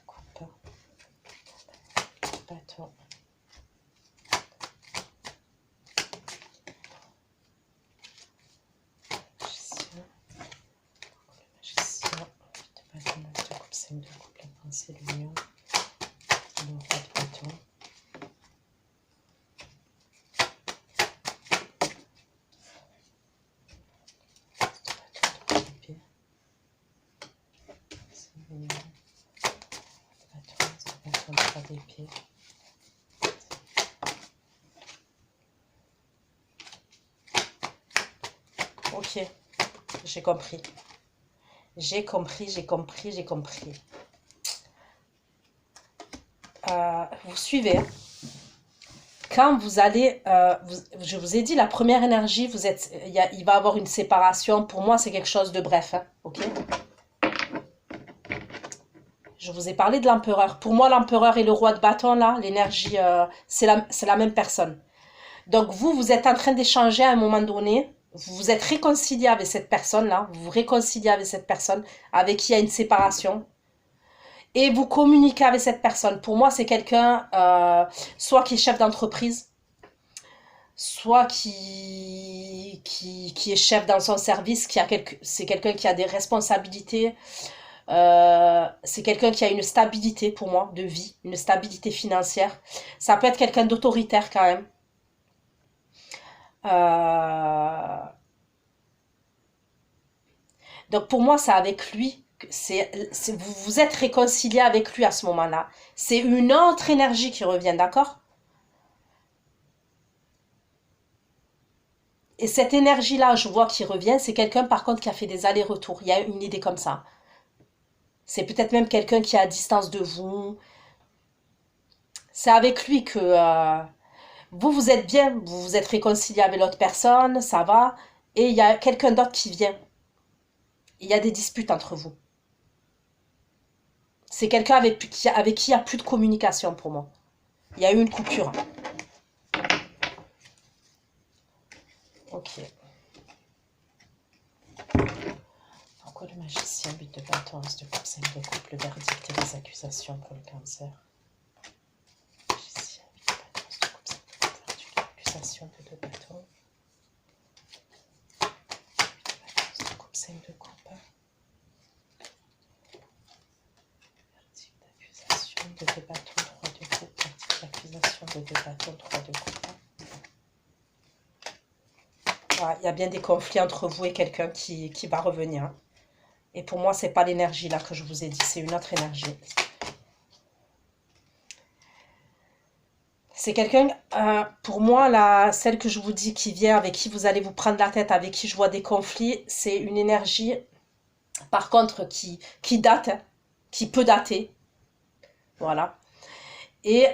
A: coupe, bâton. Magicien, magicien, de bâton, de coupe, 5 de coupe, la pensée, l'union. Le roi de bâton. D'épée. Ok, j'ai compris. J'ai compris, j'ai compris, j'ai compris. Vous suivez. Quand vous allez, je vous ai dit, la première énergie, vous êtes, il va y avoir une séparation. Pour moi, c'est quelque chose de bref, hein, ok? Je vous ai parlé de l'empereur. Pour moi, l'empereur et le roi de bâton, là, l'énergie, c'est la même personne. Donc, vous êtes en train d'échanger à un moment donné. Vous vous êtes réconcilié avec cette personne-là. Vous vous réconciliez avec cette personne avec qui il y a une séparation. Et vous communiquez avec cette personne. Pour moi, c'est quelqu'un, soit qui est chef d'entreprise, soit qui est chef dans son service, c'est quelqu'un qui a des responsabilités. C'est quelqu'un qui a une stabilité pour moi de vie, une stabilité financière. Ça peut être quelqu'un d'autoritaire quand même. Euh, donc pour moi, c'est avec lui. Vous vous êtes réconcilié avec lui à ce moment-là. C'est une autre énergie qui revient, d'accord? Et cette énergie-là, je vois qui revient, c'est quelqu'un par contre qui a fait des allers-retours. Il y a une idée comme ça. C'est peut-être même quelqu'un qui est à distance de vous. C'est avec lui que Vous, vous êtes bien, vous vous êtes réconcilié avec l'autre personne, ça va. Et il y a quelqu'un d'autre qui vient. Il y a des disputes entre vous. C'est quelqu'un avec qui il n'y a plus de communication pour moi. Il y a eu une coupure. Ok. Pourquoi le magicien, 8 de bâton, as de coupe, 5 de coupe, le verdict et les accusations pour le cancer? Magicien, 8 de bâton, as de coupe, 5 de coupe, verdict, accusation, 2 de bâton. 8 de bâton, as de coupe, 5 de coupe. Verdict d'accusation, 2 de bâton, 3 de coupe, verdict d'accusation, 2 de bâton, 3 de coupe. Voilà, il y a bien des conflits entre vous et quelqu'un qui va revenir. Et pour moi, c'est pas l'énergie là que je vous ai dit, c'est une autre énergie. C'est quelqu'un, pour moi, là, celle que je vous dis qui vient, avec qui vous allez vous prendre la tête, avec qui je vois des conflits, c'est une énergie, par contre, qui date, hein, qui peut dater. Voilà. Et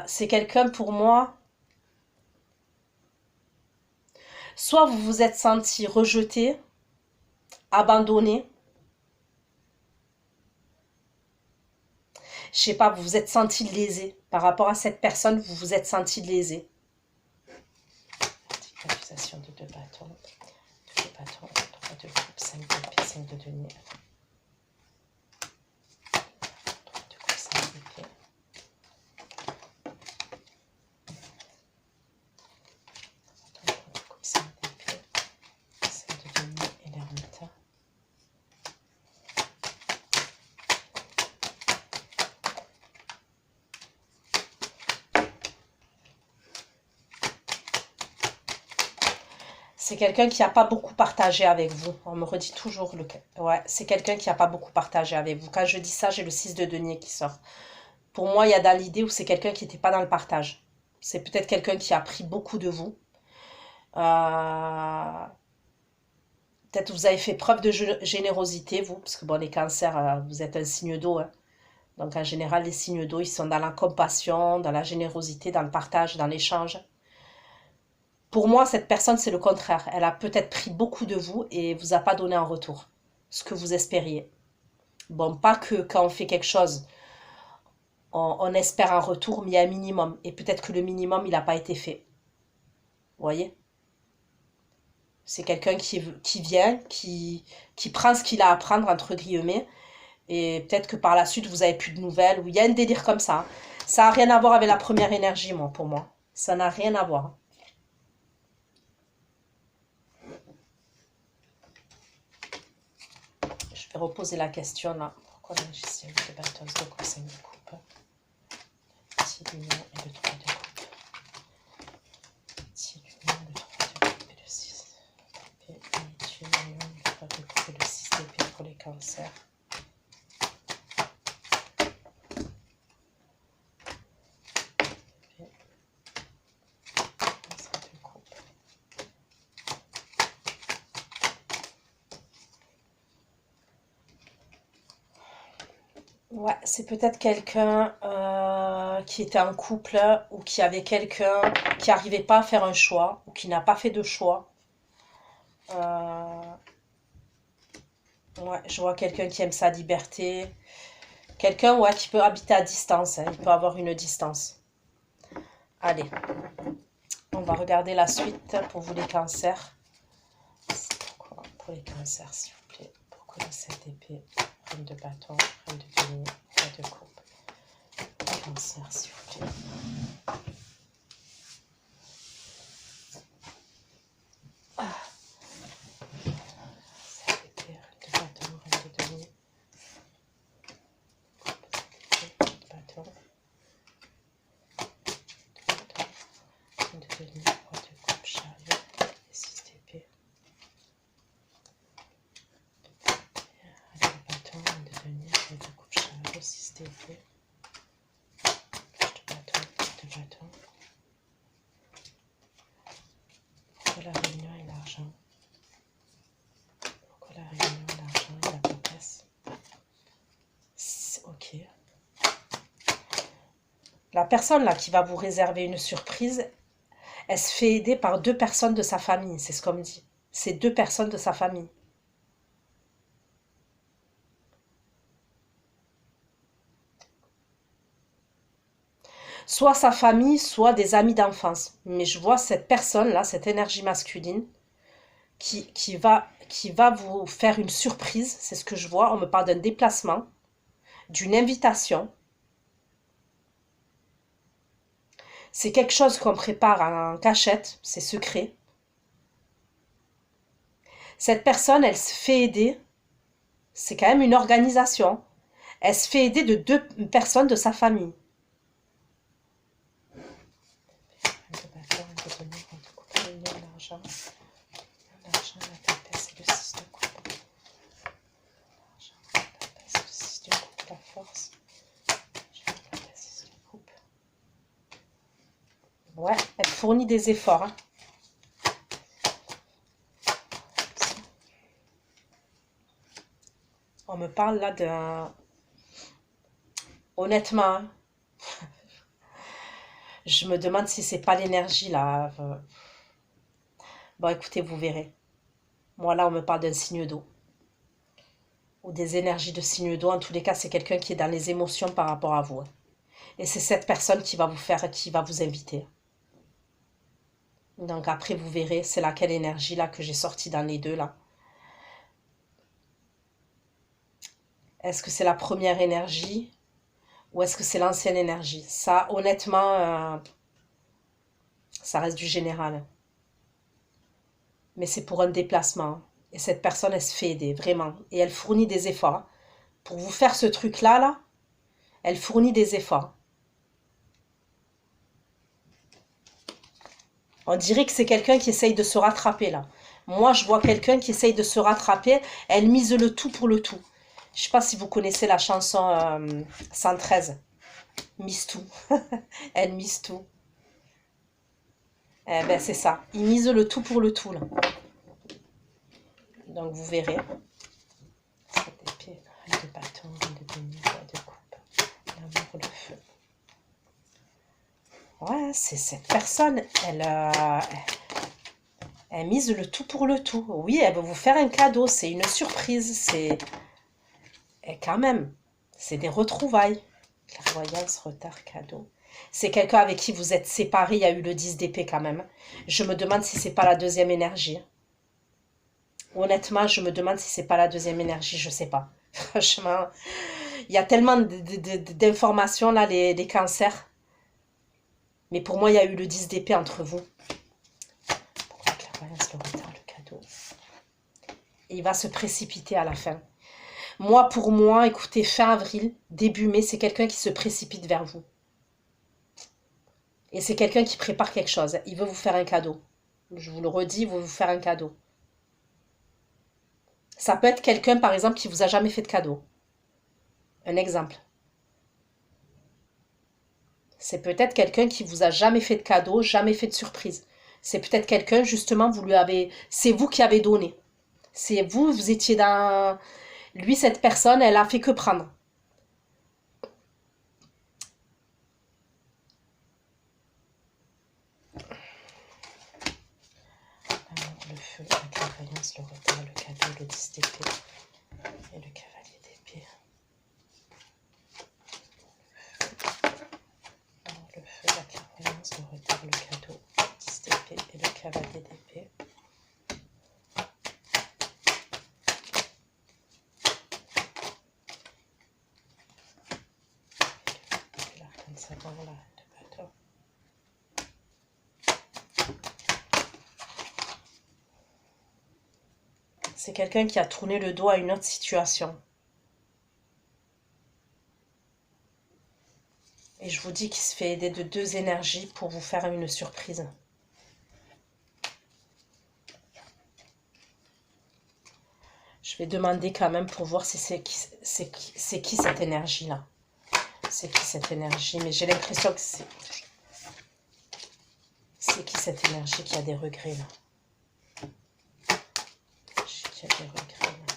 A: c'est quelqu'un, pour moi, soit vous vous êtes senti rejeté, abandonné, je sais pas, vous vous êtes senti lésé. Par rapport à cette personne, vous vous êtes senti lésé. Accusation de 2 bâtons, 2 de bâtons, 3 de coupe, 5 de pied, 5 de denier. 3 de coupe, 5 de pied. 3 de coupe, 5 de pied, 5 de denier et l'ermite. C'est quelqu'un qui n'a pas beaucoup partagé avec vous. On me redit toujours le cas. Ouais, c'est quelqu'un qui n'a pas beaucoup partagé avec vous. Quand je dis ça, j'ai le 6 de denier qui sort. Pour moi, il y a dans l'idée où c'est quelqu'un qui n'était pas dans le partage. C'est peut-être quelqu'un qui a pris beaucoup de vous. Peut-être que vous avez fait preuve de générosité, vous, parce que bon, les cancers, vous êtes un signe d'eau. Hein. Donc en général, les signes d'eau, ils sont dans la compassion, dans la générosité, dans le partage, dans l'échange. Pour moi, cette personne, c'est le contraire. Elle a peut-être pris beaucoup de vous et vous a pas donné en retour ce que vous espériez. Bon, pas que quand on fait quelque chose, on espère un retour, mais il y a un minimum. Et peut-être que le minimum, il n'a pas été fait. Vous voyez? C'est quelqu'un qui vient, qui prend ce qu'il a à prendre, entre guillemets. Et peut-être que par la suite, vous avez plus de nouvelles. Ou il y a un délire comme ça. Ça n'a rien à voir avec la première énergie, moi, pour moi. Ça n'a rien à voir. Je vais reposer la question là. Pourquoi le magicien de bâton de coupe, 5 de coupe, 6 d'union et le 3 de coupe, 6 d'union, le 3 de coupe et le 6 d'épée, et l'union, le 3 de coupe et le 6 d'épée pour les cancers. Ouais, c'est peut-être quelqu'un qui était en couple ou qui avait quelqu'un qui n'arrivait pas à faire un choix ou qui n'a pas fait de choix. Ouais, je vois quelqu'un qui aime sa liberté. Quelqu'un ouais, qui peut habiter à distance. Hein, il peut avoir une distance. Allez, on va regarder la suite pour vous les cancers. Pourquoi pour les cancers, s'il vous plaît? Pourquoi la 7 d'épée, reine de bâton, reine de denier, roi de coupe? Les cancers, s'il vous plaît. Pourquoi la réunion et l'argent? Pourquoi la réunion, l'argent et la papesse? Ok. La personne là qui va vous réserver une surprise, elle se fait aider par 2 personnes de sa famille, c'est ce qu'on me dit. C'est 2 personnes de sa famille. Soit sa famille, soit des amis d'enfance. Mais je vois cette personne-là, cette énergie masculine, qui va vous faire une surprise. C'est ce que je vois. On me parle d'un déplacement, d'une invitation. C'est quelque chose qu'on prépare en cachette, c'est secret. Cette personne, elle se fait aider. C'est quand même une organisation. Elle se fait aider de 2 personnes de sa famille. Ouais, elle fournit des efforts. Hein. On me parle là d'un... Honnêtement, hein, je me demande si c'est pas l'énergie là. Bon, écoutez, vous verrez. Moi là, on me parle d'un signe d'eau. Ou des énergies de signe d'eau. En tous les cas, c'est quelqu'un qui est dans les émotions par rapport à vous. Hein. Et c'est cette personne qui va vous inviter. Donc après, vous verrez, c'est laquelle énergie là que j'ai sorti dans les deux là. Est-ce que c'est la première énergie ou est-ce que c'est l'ancienne énergie? Ça, honnêtement, ça reste du général. Mais c'est pour un déplacement. Et cette personne, elle se fait aider, vraiment. Et elle fournit des efforts. Pour vous faire ce truc-là, là, elle fournit des efforts. On dirait que c'est quelqu'un qui essaye de se rattraper, là. Moi, je vois quelqu'un qui essaye de se rattraper. Elle mise le tout pour le tout. Je ne sais pas si vous connaissez la chanson 113. Mise tout. Elle mise tout. Eh ben, c'est ça. Il mise le tout pour le tout, là. Donc, vous verrez. Cette épée, de bâton, de demi, de coupe. L'amour, le feu. Ouais, c'est cette personne. Elle mise le tout pour le tout. Oui, elle veut vous faire un cadeau. C'est une surprise. Et quand même, c'est des retrouvailles. Clairvoyance, retard, cadeau. C'est quelqu'un avec qui vous êtes séparés. Il y a eu le 10 d'épée quand même. Je me demande si c'est pas la deuxième énergie. Honnêtement, je me demande si c'est pas la deuxième énergie. Je sais pas. Franchement, il y a tellement d'informations là, les cancers. Mais pour moi, il y a eu le 10 d'épée entre vous. Pourquoi la clairvoyance, le retard, le cadeau? Et il va se précipiter à la fin. Moi, pour moi, écoutez, fin avril, début mai, c'est quelqu'un qui se précipite vers vous. Et c'est quelqu'un qui prépare quelque chose. Il veut vous faire un cadeau. Je vous le redis, il veut vous faire un cadeau. Ça peut être quelqu'un, par exemple, qui vous a jamais fait de cadeau. Un exemple. C'est peut-être quelqu'un qui vous a jamais fait de cadeau, jamais fait de surprise. C'est peut-être quelqu'un, justement, vous lui avez... C'est vous qui avez donné. C'est vous, vous étiez dans... Lui, cette personne, elle a fait que prendre. Le feu, la clairvoyance, le retard, le cadeau, le 10 d'épée et le cavalier d'épée. Le feu, la clairvoyance, le retard, le cadeau, le 10 d'épée et le cavalier d'épée. L'arcane savant, la reine de bateau. C'est quelqu'un qui a tourné le dos à une autre situation. Et je vous dis qu'il se fait aider de 2 énergies pour vous faire une surprise. Je vais demander quand même pour voir si c'est qui cette énergie-là. C'est qui cette énergie? Mais j'ai l'impression que c'est... C'est qui cette énergie qui a des regrets là? Qui a des regrets là.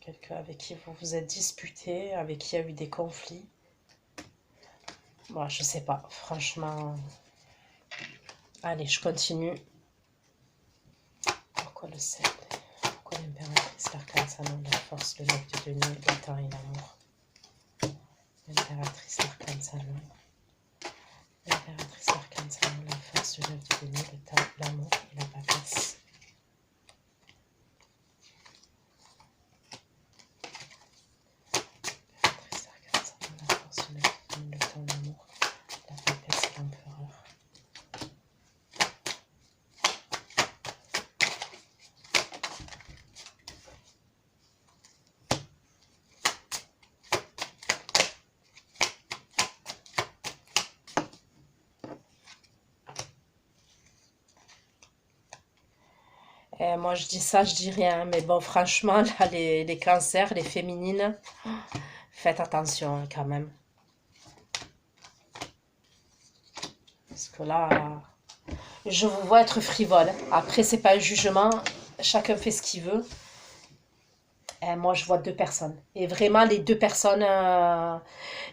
A: quelqu'un avec qui vous vous êtes disputé, avec qui il y a eu des conflits. Bon, je sais pas, franchement. Allez, je continue. Pourquoi le 7? Pourquoi l'impératrice, l'arcane salon, la force, le 9 de denier, le temps et l'amour? L'impératrice, l'arcane salon. L'impératrice, l'arcane salon, la force, le 9 de denier, le temps, l'amour et la papesse. L'impératrice, l'arcane salon, la force, le 9 de denier, le temps, l'amour, la papesse et l'empereur. Moi, je dis ça, je dis rien. Mais bon, franchement, là, les cancers, les féminines, faites attention hein, quand même. Parce que là, je vous vois être frivole. Après, c'est pas un jugement. Chacun fait ce qu'il veut. Moi, je vois deux personnes. Et vraiment, les deux personnes...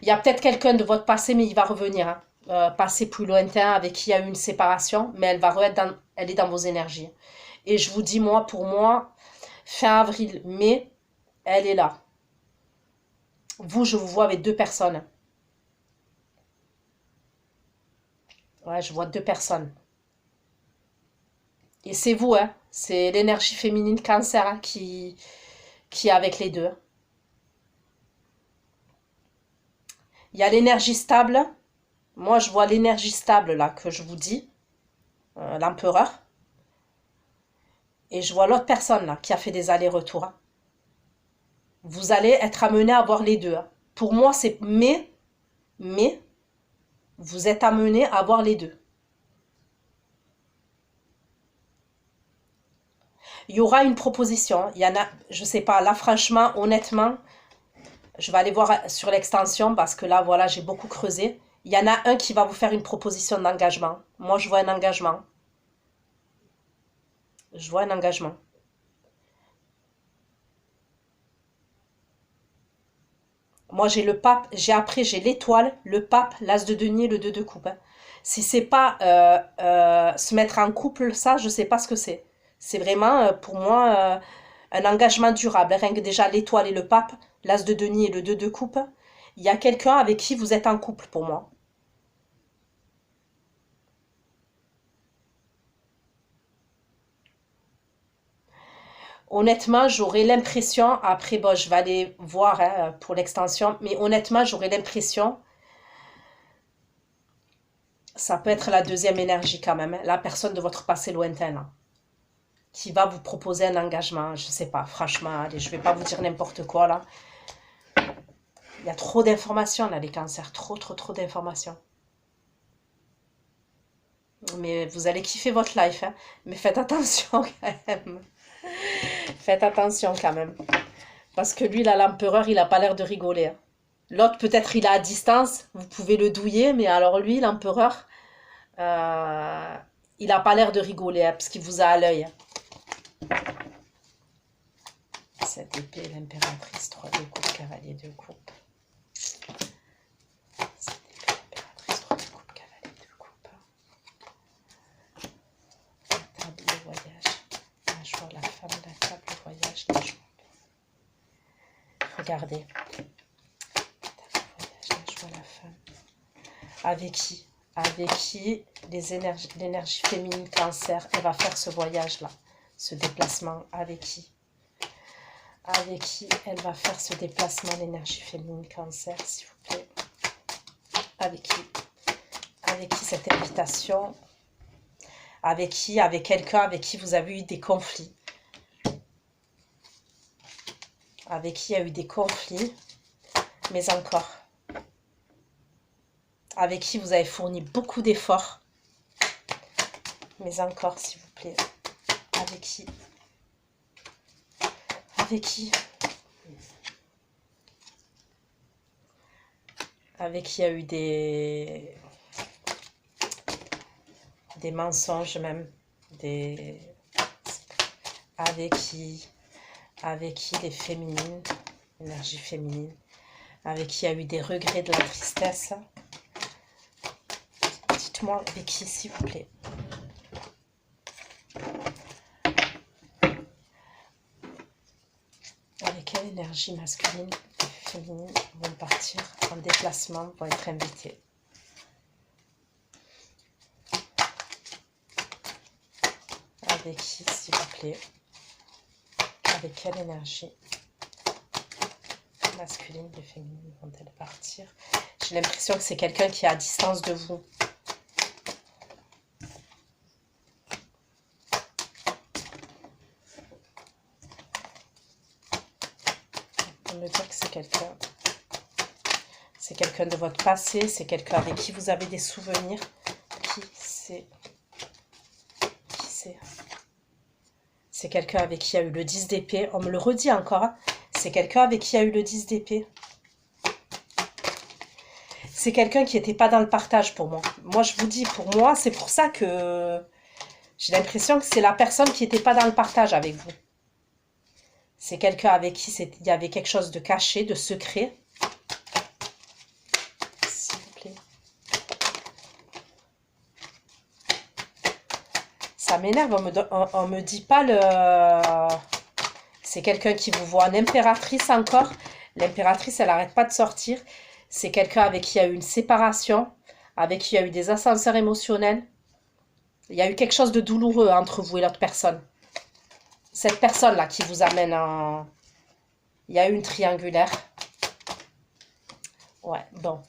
A: Il y a peut-être quelqu'un de votre passé, mais il va revenir. Hein. Passé plus lointain, avec qui il y a eu une séparation. Mais elle va elle est dans vos énergies. Et je vous dis, moi, pour moi, fin avril, mai, elle est là. Vous, je vous vois avec deux personnes. Ouais, je vois deux personnes. Et c'est vous, hein. C'est l'énergie féminine cancer hein, qui est avec les deux. Il y a l'énergie stable. Moi, je vois l'énergie stable, là, que je vous dis. L'empereur. Et je vois l'autre personne, là, qui a fait des allers-retours. Hein. Vous allez être amené à voir les deux. Hein. Pour moi, c'est... Mais, vous êtes amené à voir les deux. Il y aura une proposition. Il y en a, je sais pas, là, franchement, honnêtement, je vais aller voir sur l'extension parce que là, voilà, j'ai beaucoup creusé. Il y en a un qui va vous faire une proposition d'engagement. Moi, je vois un engagement. Je vois un engagement. Moi, j'ai le pape, j'ai l'étoile, le pape, l'as de denier, le 2 de coupe. Hein. Si c'est pas se mettre en couple, ça, je sais pas ce que c'est. C'est vraiment, pour moi, un engagement durable. Rien que déjà l'étoile et le pape, l'as de denier et le 2 de coupe, il y a quelqu'un avec qui vous êtes en couple, pour moi. Honnêtement, j'aurais l'impression, après, bon, je vais aller voir hein, pour l'extension, mais honnêtement, j'aurais l'impression, ça peut être la deuxième énergie quand même, hein, la personne de votre passé lointain, là, qui va vous proposer un engagement, je sais pas, franchement, allez, je vais pas vous dire n'importe quoi, là. Il y a trop d'informations, là, les cancers, trop d'informations. Mais vous allez kiffer votre life, hein, mais faites attention quand même. Faites attention quand même. Parce que lui, là, l'empereur, il a pas l'air de rigoler. Hein. L'autre, peut-être, il est à distance. Vous pouvez le douiller. Mais alors, lui, l'empereur, euh, il a pas l'air de rigoler. Hein, parce qu'il vous a à l'œil. Cette épée, l'impératrice, 3 de coupe, cavalier de coupe. Cette épée, l'impératrice, 3 de coupe, cavalier de coupe. La table, le voyage. La joie, la femme, la table, le voyage, la joie. Regardez. La joie, la femme. Avec qui? Avec qui l'énergie féminine cancer, elle va faire ce voyage-là, ce déplacement. Avec qui? Avec qui elle va faire ce déplacement, l'énergie féminine cancer, s'il vous plaît? Avec qui? Avec qui cette invitation? Avec qui? Avec quelqu'un avec qui vous avez eu des conflits. Avec qui il y a eu des conflits, mais encore. Avec qui vous avez fourni beaucoup d'efforts, mais encore, s'il vous plaît. Avec qui? Avec qui? Avec qui il y a eu des mensonges même, avec qui avec qui les féminines, énergie féminine, avec qui il y a eu des regrets, de la tristesse. Dites-moi avec qui, s'il vous plaît. Avec quelle énergie masculine et féminine vont partir en déplacement, vont être invités. Avec qui, s'il vous plaît? Avec quelle énergie masculine et féminine vont-elles partir? J'ai l'impression que c'est quelqu'un qui est à distance de vous. On me dit que c'est quelqu'un. C'est quelqu'un de votre passé, c'est quelqu'un avec qui vous avez des souvenirs. Qui c'est? Qui c'est? C'est quelqu'un avec qui il y a eu le 10 d'épée. On me le redit encore. Hein. C'est quelqu'un avec qui il y a eu le 10 d'épée. C'est quelqu'un qui n'était pas dans le partage pour moi. Moi, je vous dis, pour moi, c'est pour ça que j'ai l'impression que c'est la personne qui n'était pas dans le partage avec vous. C'est quelqu'un avec qui il y avait quelque chose de caché, de secret. S'il vous plaît. Ça m'énerve, on me dit pas le... C'est quelqu'un qui vous voit en impératrice encore. L'impératrice, elle n'arrête pas de sortir. C'est quelqu'un avec qui il y a eu une séparation, avec qui il y a eu des ascenseurs émotionnels. Il y a eu quelque chose de douloureux entre vous et l'autre personne. Cette personne-là qui vous amène en... Il y a eu une triangulaire. Ouais, bon.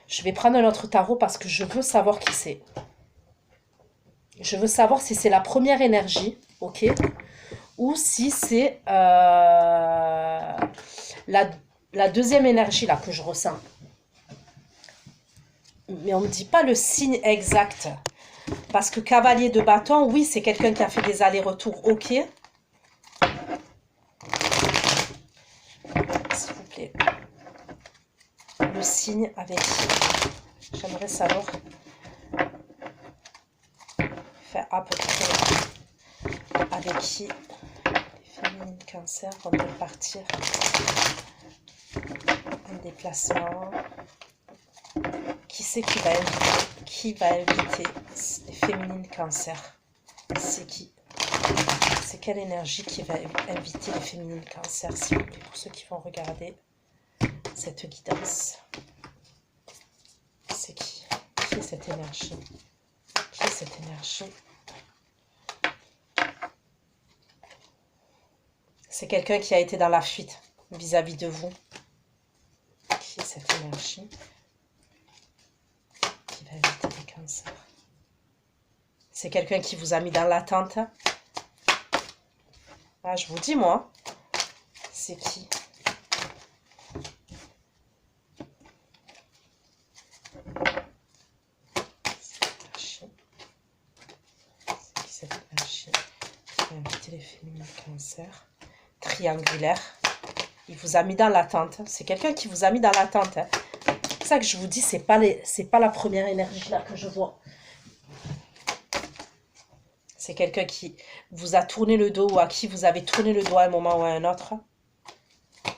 A: Je vais prendre un autre tarot parce que je veux savoir qui c'est. Je veux savoir si c'est la première énergie, ok, ou si c'est la deuxième énergie là que je ressens. Mais on ne me dit pas le signe exact. Parce que cavalier de bâton, oui, c'est quelqu'un qui a fait des allers-retours, ok. S'il vous plaît. Le signe avec qui j'aimerais savoir. Faire à peu près avec qui les féminines cancer vont partir en déplacement. Qui c'est qui va inviter les féminines cancer? C'est qui? C'est quelle énergie qui va inviter les féminines cancer, s'il vous plaît, pour ceux qui vont regarder cette guidance? C'est qui? Qui est cette énergie? Qui est cette énergie? C'est quelqu'un qui a été dans la fuite vis-à-vis de vous. Qui est cette énergie qui va éviter les cancers? C'est quelqu'un qui vous a mis dans l'attente. Ah, je vous dis, moi. C'est qui? Cette énergie qui va inviter les féminines cancer. Triangulaire. Il vous a mis dans l'attente. C'est quelqu'un qui vous a mis dans l'attente. Hein. C'est pour ça que je vous dis, c'est pas la première énergie là que je vois. C'est quelqu'un qui vous a tourné le dos ou à qui vous avez tourné le dos à un moment ou à un autre.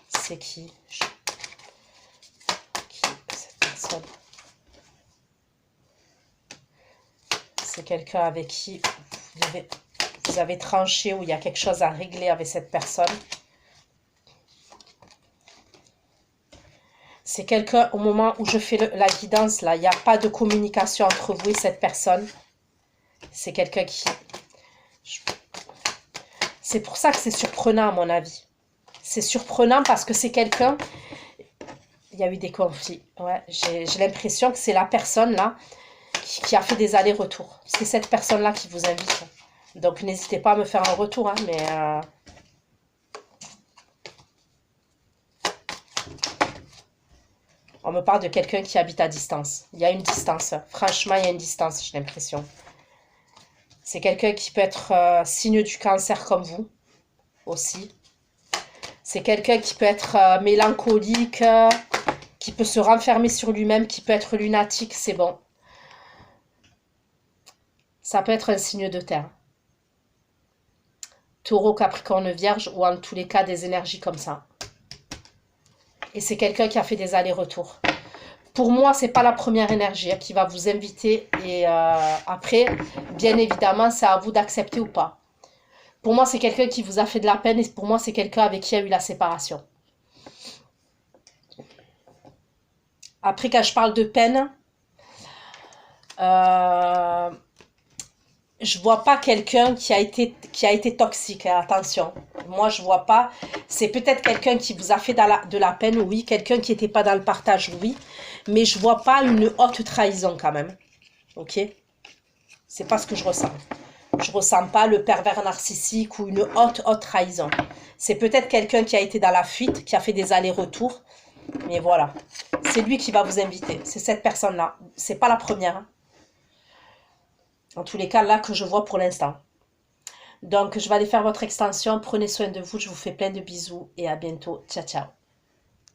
A: C'est qui? Qui cette personne? C'est quelqu'un avec qui vous avez tranché ou il y a quelque chose à régler avec cette personne. C'est quelqu'un, au moment où je fais la guidance, là, il n'y a pas de communication entre vous et cette personne. C'est quelqu'un qui... C'est pour ça que c'est surprenant, à mon avis. C'est surprenant parce que c'est quelqu'un... Il y a eu des conflits. Ouais, j'ai l'impression que c'est la personne, là, qui a fait des allers-retours. C'est cette personne-là qui vous invite. Donc, n'hésitez pas à me faire un retour, hein, mais... On me parle de quelqu'un qui habite à distance. Il y a une distance. Franchement, il y a une distance, j'ai l'impression. C'est quelqu'un qui peut être signe du cancer comme vous, aussi. C'est quelqu'un qui peut être mélancolique, qui peut se renfermer sur lui-même, qui peut être lunatique, c'est bon. Ça peut être un signe de terre. Taureau, Capricorne, Vierge, ou en tous les cas des énergies comme ça. Et c'est quelqu'un qui a fait des allers-retours. Pour moi, c'est pas la première énergie qui va vous inviter. Et après, bien évidemment, c'est à vous d'accepter ou pas. Pour moi, c'est quelqu'un qui vous a fait de la peine. Et pour moi, c'est quelqu'un avec qui il y a eu la séparation. Après, quand je parle de peine, je vois pas quelqu'un qui a été toxique, hein, attention. Moi, je vois pas. C'est peut-être quelqu'un qui vous a fait de la peine, oui. Quelqu'un qui n'était pas dans le partage, oui. Mais je vois pas une haute trahison quand même. Ok? C'est pas ce que je ressens. Je ressens pas le pervers narcissique ou une haute trahison. C'est peut-être quelqu'un qui a été dans la fuite, qui a fait des allers-retours. Mais voilà. C'est lui qui va vous inviter. C'est cette personne-là. C'est pas la première. Hein. En tous les cas, là que je vois pour l'instant. Donc, je vais aller faire votre extension. Prenez soin de vous. Je vous fais plein de bisous et à bientôt. Ciao, ciao.